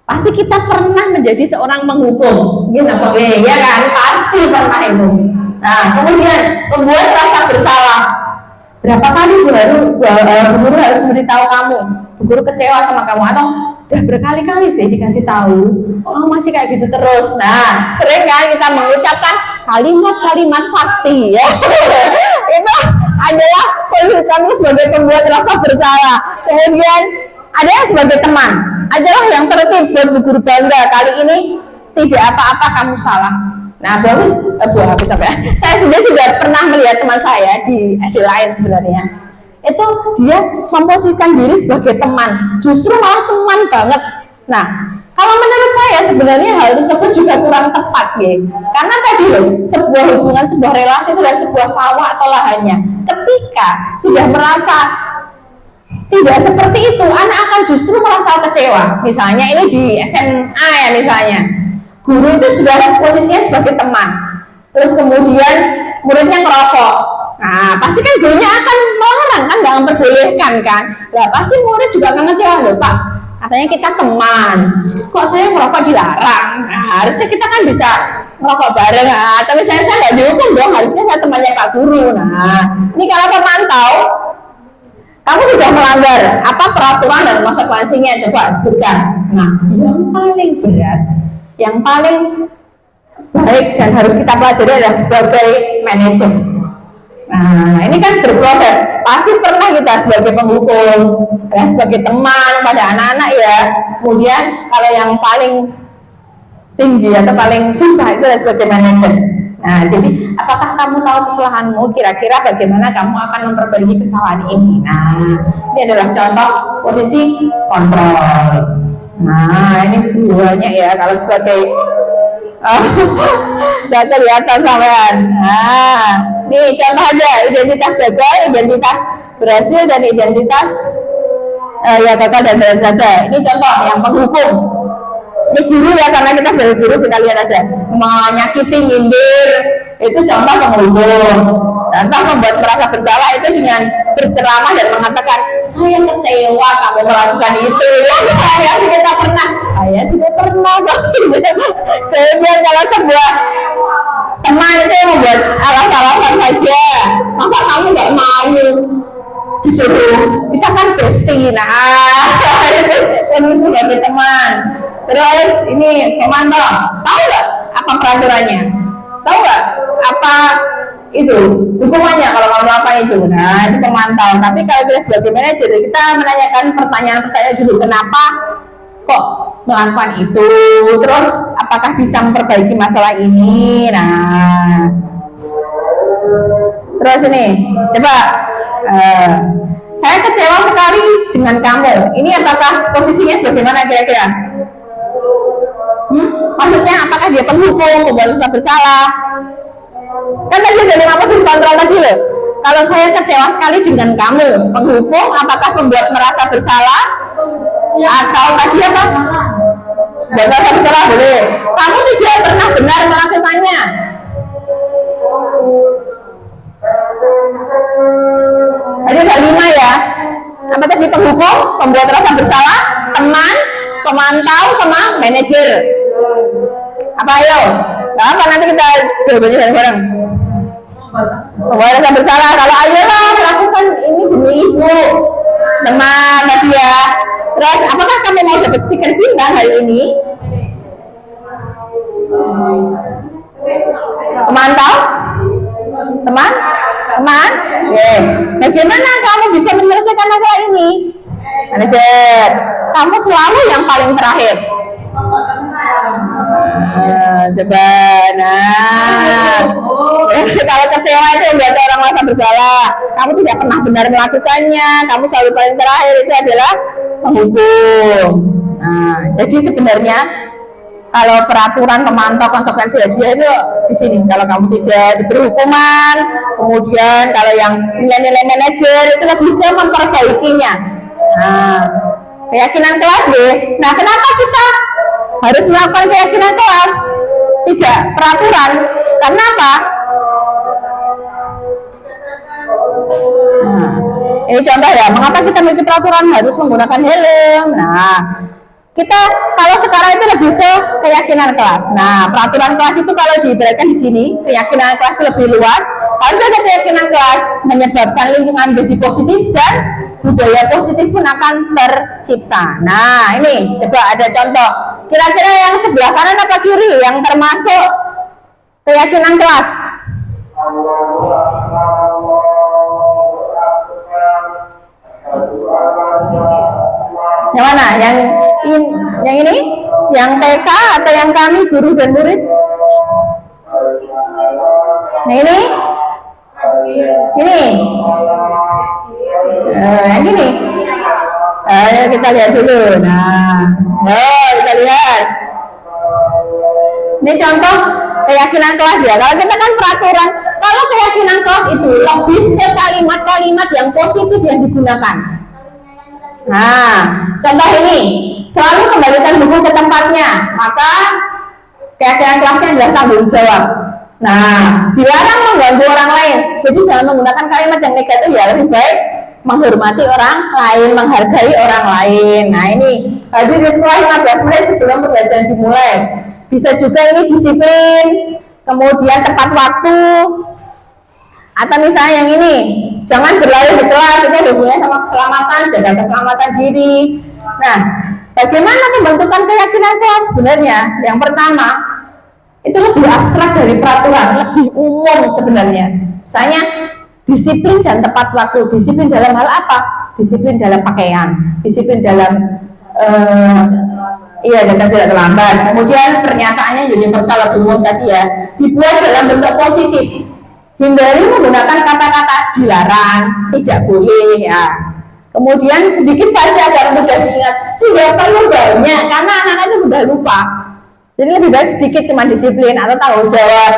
Pasti kita pernah menjadi seorang penghukum, ya kan? Pasti pernah itu. Nah, kemudian membuat rasa bersalah. Berapa kali guru harus memberitahu kamu, guru kecewa sama kamu, atau udah berkali-kali sih dikasih tahu, oh masih kayak gitu terus. Nah, sering kan kita mengucapkan kalimat-kalimat sakti, ya. Itu adalah posisi kamu sebagai pembuat rasa bersalah. Kemudian ada yang sebagai teman, adalah yang tertib buat guru bangga. Kali ini tidak apa-apa kamu salah. Nah, saya sudah pernah melihat teman saya di SD lain sebenarnya. Itu dia memposisikan diri sebagai teman, justru malah teman banget. Nah, kalau menurut saya sebenarnya hal tersebut juga kurang tepat, ya. Karena tadi loh, sebuah hubungan, sebuah relasi itu adalah sebuah sawah atau lahannya. Ketika sudah merasa tidak seperti itu, anak akan justru merasa kecewa. Misalnya ini di SMA ya, misalnya guru itu sudah posisinya sebagai teman, terus kemudian muridnya ngerokok. Nah, pasti kan gurunya akan melarang kan, nggak memperbolehkan kan. Lah pasti murid juga akan kecewa loh, Pak. Katanya kita teman, kok saya merokok dilarang? Nah, harusnya kita kan bisa merokok bareng. Nah, tapi saya nggak dihukum dong, harusnya saya temannya Pak Guru. Nah, ini kalau pemantau, kamu sudah melanggar apa peraturan dan konsekuensinya, coba sebutkan. Nah, yang paling berat, yang paling baik dan harus kita pelajari adalah sebagai manajer. Nah, ini kan berproses. Pasti pernah kita sebagai penghukum, ya, sebagai teman pada anak-anak ya. Kemudian kalau yang paling tinggi atau paling susah itu adalah sebagai manajer. Nah, jadi apakah kamu tahu kesalahanmu? Kira-kira bagaimana kamu akan memperbaiki kesalahan ini? Nah, ini adalah contoh posisi kontrol. Nah, ini banyak ya kalau sebagai tidak kelihatan sampean. Nah, nih contoh aja, identitas gagal, identitas berhasil, dan identitas ya gagal dan berhasil saja. Ini contoh yang penghukum. Ini guru ya, karena kita sebagai guru kita lihat aja, menyakiti, nyindir, itu contoh penghukum. Contoh membuat merasa bersalah itu dengan berceramah dan mengatakan saya kecewa kamu melakukan itu. Ya kita pernah, saya tidak pernah. Kemudian kalau sebuah teman itu membuat alasan-alasan saja, masa kamu nggak mau disuruh, kita kan bestie. Nah, itu sebagai teman. Terus ini pemantau, tahu nggak apa peraturannya? Tahu nggak apa itu hukumannya kalau kamu melakukan itu? Nah, itu pemantau. Tapi kalau kita sebagai manajer, kita menanyakan pertanyaan-pertanyaan dulu, kenapa kok melakukan itu? Terus apakah bisa memperbaiki masalah ini? Nah, terus ini coba saya kecewa sekali dengan kamu. Ini apakah posisinya sebagaimana kira-kira? Maksudnya apakah dia penghukum, membuat rasa bersalah? Kan tadi ada 5 posisi kontrol tadi loh. Kalau saya kecewa sekali dengan kamu, penghukum, apakah membuat merasa bersalah? Atau tadi apa? Nggak merasa bersalah boleh. Kamu tidak pernah benar melakukannya. Ada 5 ya. Apa tadi? Penghukum, pembuat rasa bersalah, teman, pemantau, sama manajer. Apa ayo? Gak apa, nanti kita jawabannya bareng-bareng. Pembuat rasa bersalah. Kalau ayolah lakukan ini demi ibu, teman tadi ya. Terus apakah kamu mau dapat stiker bintang hari ini? Pemantau? Teman? Teman? Bagaimana kamu bisa menyelesaikan masalah ini? Manajer, kamu selalu yang paling terakhir. Coba, kalau kecewa itu membuat orang merasa bersalah. Kamu tidak pernah benar melakukannya. Kamu selalu paling terakhir, itu adalah penghukum. Jadi sebenarnya kalau peraturan pemantau konsekuensi hadiah itu di sini. Kalau kamu tidak diberi hukuman, kemudian kalau yang nilai-nilai manajer itu lebih ke memperbaikinya. Keyakinan kelas deh. Nah, kenapa kita harus melakukan keyakinan kelas? Tidak peraturan. Karena apa? Ini contoh ya. Mengapa kita memiliki peraturan harus menggunakan helm? Nah, kita kalau sekarang itu lebih ke keyakinan kelas. Nah, peraturan kelas itu kalau diibaratkan di sini, keyakinan kelas itu lebih luas. Harus ada keyakinan kelas menyebabkan lingkungan menjadi positif dan budaya positif pun akan tercipta. Nah, ini coba ada contoh. Kira-kira yang sebelah kanan apa kiri yang termasuk keyakinan kelas? Yang mana? Yang ini? Yang TK atau yang kami guru dan murid? Yang ini? Ini? Yang ini? Ayo kita lihat dulu. Nah, kita lihat. Ini contoh keyakinan kelas ya. Kalau kita kan peraturan, kalau keyakinan kelas itu lebih ke kalimat-kalimat yang positif yang digunakan. Nah, contoh ini, selalu kembalikan buku ke tempatnya, maka keyakinan kelasnya adalah tanggung jawab. Nah, dilarang mengganggu orang lain. Jadi jangan menggunakan kalimat yang negatif ya, lebih baik menghormati orang lain, menghargai orang lain. Nah, ini hadir di sekolah 15 menit sebelum pembelajaran dimulai. Bisa juga ini disiplin, kemudian tepat waktu. Atau misalnya yang ini, jangan berlari di kelas, ini ada hubungannya sama keselamatan, jaga keselamatan diri. Nah, bagaimana pembentukan keyakinan kelas sebenarnya? Yang pertama, itu lebih abstrak dari peraturan, lebih umum sebenarnya. Misalnya, disiplin dan tepat waktu. Disiplin dalam hal apa? Disiplin dalam pakaian, disiplin dalam datang tidak terlambat. Kemudian pernyataannya universal atau umum tadi ya, dibuat dalam bentuk positif. Hindari menggunakan kata-kata dilarang, tidak boleh ya. Kemudian sedikit saja agar mudah diingat, tidak perlu banyak karena anak-anak itu mudah lupa. Jadi lebih baik sedikit, cuma disiplin atau tanggung jawab,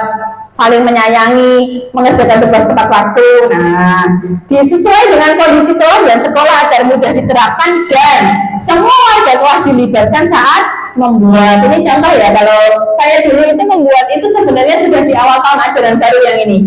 saling menyayangi, mengerjakan tugas tepat waktu. Nah, disesuai dengan kondisi kelas dan sekolah agar mudah diterapkan dan semua warga kelas dilibatkan saat membuat. Ini contoh ya, kalau saya dulu itu membuat itu sebenarnya sudah di awal tahun ajaran baru yang ini.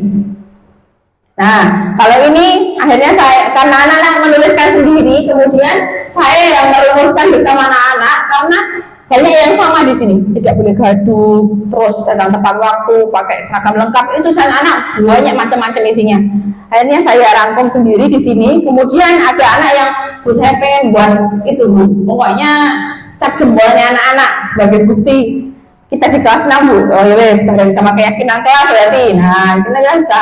Nah, kalau ini akhirnya saya, karena anak-anak menuliskan sendiri, kemudian saya yang merumuskan bersama anak-anak karena banyak yang sama di sini, tidak boleh gaduh, terus datang tepat waktu, pakai seragam lengkap, itu tulisan anak banyak macam-macam isinya. Akhirnya saya rangkum sendiri di sini. Kemudian ada anak yang, Bu saya pengen buat itu, Bu, pokoknya cap jempolnya anak-anak sebagai bukti kita di kelas 6, Bu. Oh ya wes, bareng sama keyakinan kelas berarti. Nah, kita kan bisa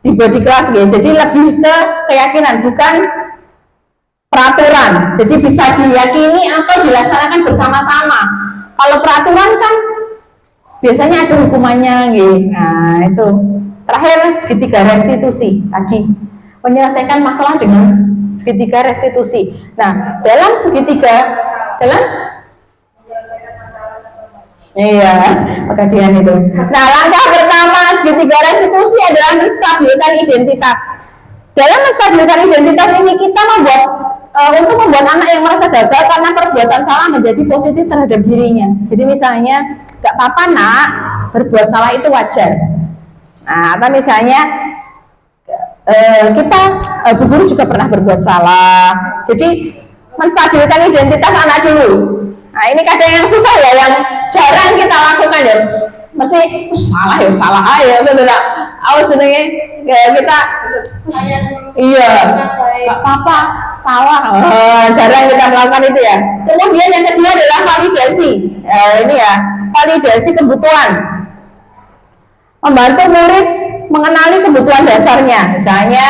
dibuat di kelas gitu. Jadi lebih ke keyakinan, bukan peraturan. Jadi bisa diyakini atau dilaksanakan bersama-sama. Kalau peraturan kan biasanya ada hukumannya gitu. Nah, itu. Terakhir segitiga restitusi tadi. Menyelesaikan masalah dengan segitiga restitusi. Nah, dalam segitiga iya, pekerjaan itu. Nah, langkah pertama segitiga restitusi adalah menstabilkan identitas. Dalam menstabilkan identitas ini kita membuat untuk membuat anak yang merasa gagal karena perbuatan salah menjadi positif terhadap dirinya. Jadi misalnya, gak apa-apa nak, berbuat salah itu wajar. Nah, atau misalnya kita Bu Guru juga pernah berbuat salah. Jadi menstabilkan identitas anak dulu. Nah, ini kadang yang susah ya, yang jarang kita lakukan ya. Mesti salah ya, salah aja, saudara. Awas senengnya ya kita, iya, gak apa-apa, salah. Jarang kita melakukan itu ya. Kemudian yang kedua adalah validasi. Ini ya, validasi kebutuhan. Membantu murid mengenali kebutuhan dasarnya. Misalnya,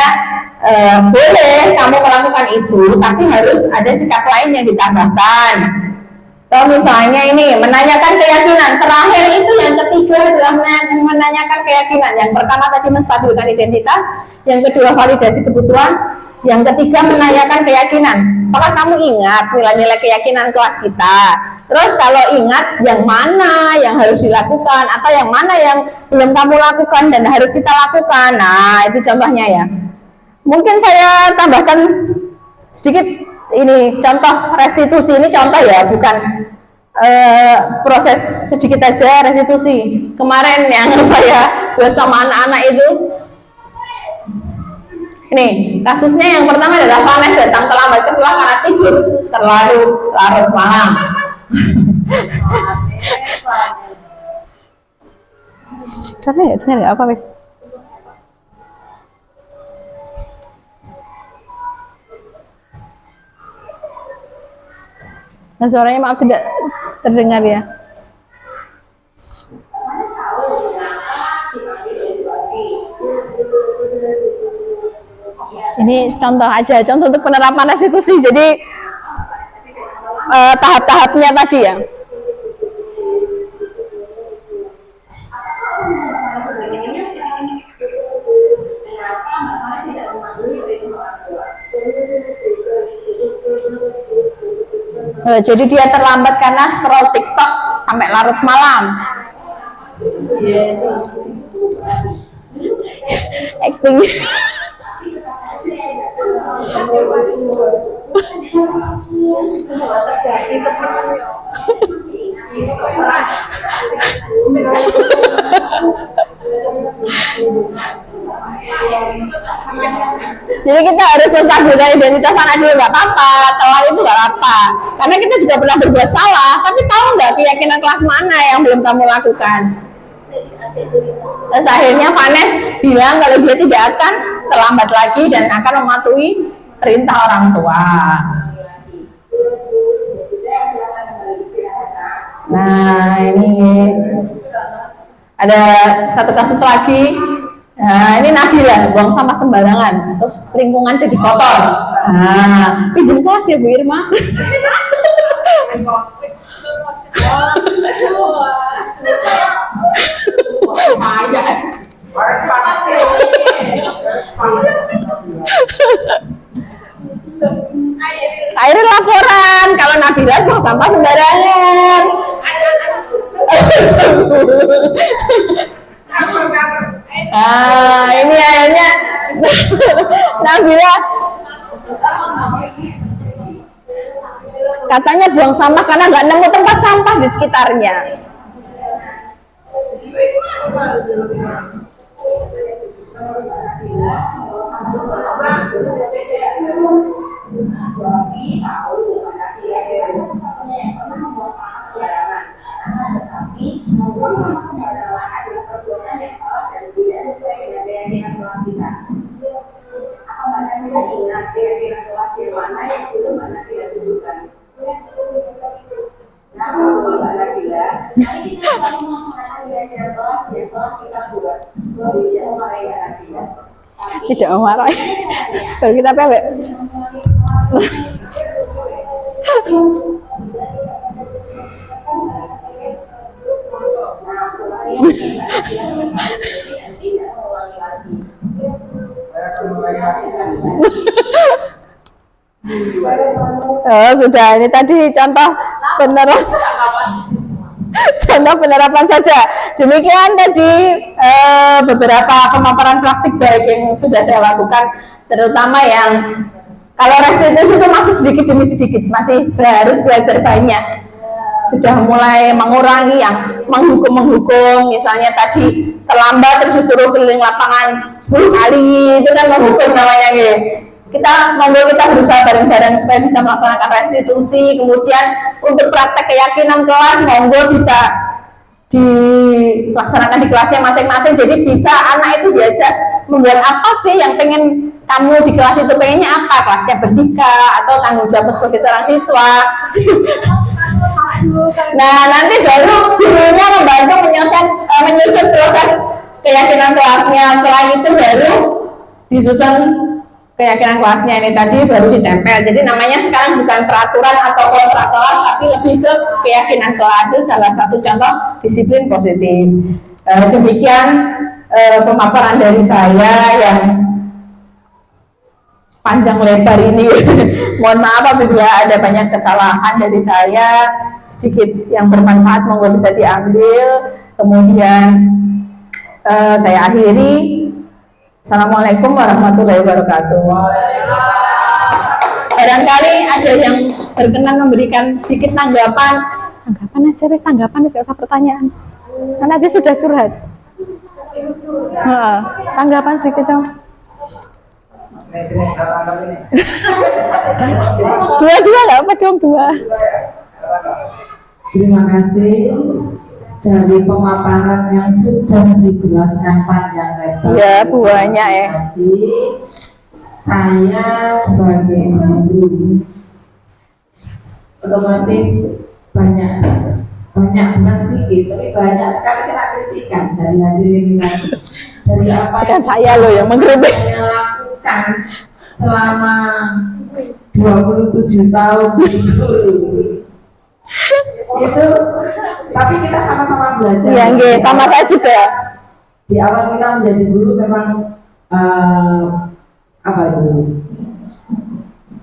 boleh kamu melakukan itu, tapi harus ada sikap lain yang ditambahkan. Atau misalnya ini, menanyakan keyakinan. Terakhir itu yang ketiga adalah menanyakan keyakinan. Yang pertama tadi menstabilkan identitas, yang kedua validasi kebutuhan, yang ketiga menanyakan keyakinan. Apakah kamu ingat nilai-nilai keyakinan kelas kita? Terus kalau ingat, yang mana yang harus dilakukan atau yang mana yang belum kamu lakukan dan harus kita lakukan. Nah, itu contohnya ya. Mungkin saya tambahkan sedikit ini contoh restitusi, ini contoh ya, bukan proses sedikit aja restitusi. Kemarin yang saya buat sama anak-anak itu, ini kasusnya yang pertama adalah Vanes datang terlambat ke sekolah karena tidur terlalu larut malam. Saya ya dengar nggak apa wes? Nah, suaranya maaf tidak terdengar ya. Ini contoh aja, contoh untuk penerapan restitusi. Jadi tahap-tahapnya tadi ya. Jadi dia terlambat karena scroll TikTok sampai larut malam. Acting. Jadi kita harus menstabilkan identitas anak dulu, nggak apa-apa, telat itu nggak apa, karena kita juga pernah berbuat salah, tapi tahu nggak keyakinan kelas mana yang belum kamu lakukan. Terus akhirnya Vanes bilang kalau dia tidak akan terlambat lagi dan akan mematuhi perintah orang tua. Nah, ini ada satu kasus lagi. Nah, ini Nabila buang sampah sembarangan, terus lingkungan jadi kotor. Nah, pinjam kelas ya Bu Irma. Akhirnya laporan kalau Nabila buang sampah sembarangan. Ini akhirnya Nabila katanya buang sampah karena nggak nemu tempat sampah di sekitarnya. Tidak marah. Baru kita pewek. Oh, sudah, ini tadi contoh penerapan saja. Demikian tadi beberapa pemaparan praktik baik yang sudah saya lakukan, terutama yang Kalau restitusi itu masih sedikit demi sedikit, masih harus belajar banyak. Sudah mulai mengurangi yang menghukum, misalnya tadi terlambat terus disuruh keliling lapangan 10 kali, itu kan menghukum namanya gitu. Kita berusaha bareng-bareng supaya bisa melaksanakan restitusi. Kemudian untuk praktek keyakinan kelas monggo bisa dilaksanakan di kelasnya masing-masing. Jadi bisa anak itu diajak membuat apa sih yang pengen kamu di kelas itu, pengennya apa, kelasnya bersikap atau tanggung jawab sebagai seorang siswa. Nah nanti baru gurunya membantu menyusun proses keyakinan kelasnya. Setelah itu baru disusun keyakinan kelasnya, ini tadi baru ditempel. Jadi namanya sekarang bukan peraturan atau kontrak kelas, tapi lebih ke keyakinan kelas. Itu salah satu contoh disiplin positif. Demikian pemaparan dari saya yang panjang lebar ini. Mohon maaf apabila ada banyak kesalahan dari saya, sedikit yang bermanfaat monggo bisa diambil. Kemudian saya akhiri. Assalamualaikum warahmatullahi wabarakatuh. Barangkali ada yang berkenan memberikan sedikit tanggapan aja, wis tanggapan, wis gak usah pertanyaan. Karena dia sudah curhat. Tanggapan sedikit dong. Dua nggak apa dong, dua. Terima kasih dari pemaparan yang sudah dijelaskan panjang lebar. Iya, banyak ya. Tadi saya sebagai guru otomatis banyak bukan sedikit, tapi banyak sekali kena kritikan dari hasil yang kita, dari apa yang saya loh yang mengkritik. saya lakukan selama 27 tahun jadi guru. Itu, tapi kita sama-sama belajar. Iya, sama saya juga. Di awal kita menjadi guru memang apa itu,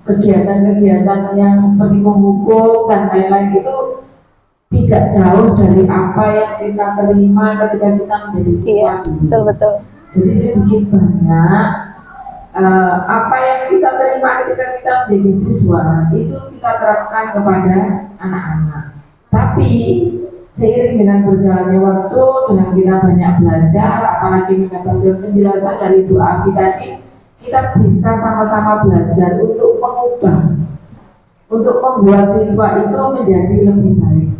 kegiatan-kegiatan yang seperti menghukum dan lain-lain itu tidak jauh dari apa yang kita terima ketika kita menjadi siswa. Iya, betul. Jadi sedikit banyak apa yang kita terima ketika kita menjadi siswa itu kita terapkan kepada anak-anak. Tapi seiring dengan berjalannya waktu, dengan kita banyak belajar, apalagi mendapatkan penjelasan dari Bu Afi tadi, kita bisa sama-sama belajar untuk mengubah, untuk membuat siswa itu menjadi lebih baik.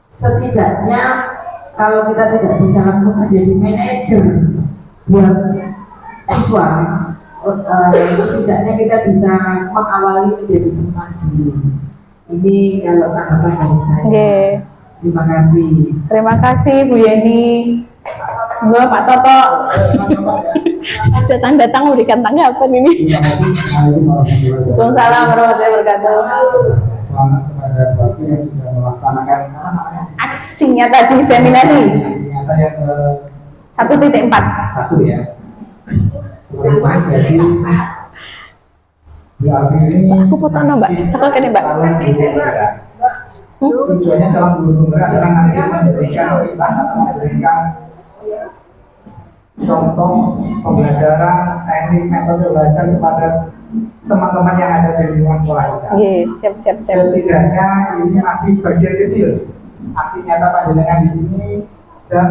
Setidaknya kalau kita tidak bisa langsung menjadi manajer buat siswa, setidaknya kita bisa mengawali menjadi pemandu. Ini kalau tanggapan dari saya. Terima kasih. Terima kasih Bu Yeni. Enggak Pak Toto. Datang memberikan tanggapan ini. Waalaikumsalam warahmatullahi wabarakatuh. Selamat kepada Bapak yang sudah melaksanakan aksinya tadi seminasi. aksi nyata yang ke 1.4. 1 ya. Selamat jadi Bu Afi ini. Aku foto Mbak. Cekal kan Mbak. Tujuannya dalam guru penggerak adalah nanti memberikan kelas atau memberikan contoh pembelajaran, teknik, metode belajar kepada teman-teman yang ada di lingkungan sekolah kita. Siap. Setidaknya ini masih bagian kecil aksi nyata panjenengan di sini, dan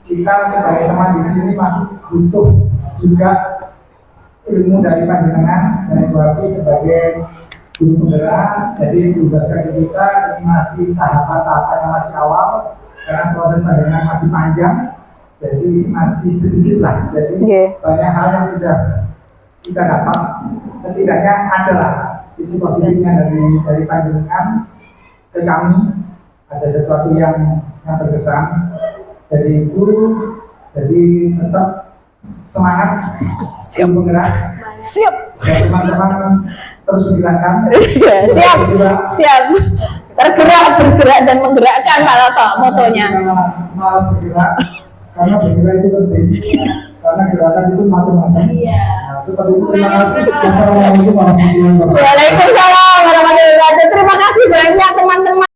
kita sebagai teman di sini masih butuh juga ilmu dari panjenengan, dari Bu Afi sebagai guru penggerak. Jadi tugaskan kita ini masih tahapan-tahapan yang masih awal karena proses panjenengan masih panjang, jadi masih sedikit lah. Jadi banyak hal yang sudah kita dapat, setidaknya adalah sisi positifnya dari panjenengan ke kami, ada sesuatu yang berkesan. Jadi itu, jadi tetap semangat, siap penggerak, siap. Dan teman-teman terus digerakkan. Siap. Bergerak dan menggerakkan Pak Toto motonya. Malas bergerak, karena bergerak itu penting. Karena gerakan itu macam-macam. Nah, seperti itu. Terima kasih. Wassalamualaikum warahmatullahi wabarakatuh. Waalaikumsalam warahmatullahi wabarakatuh. Terima kasih banyak teman-teman.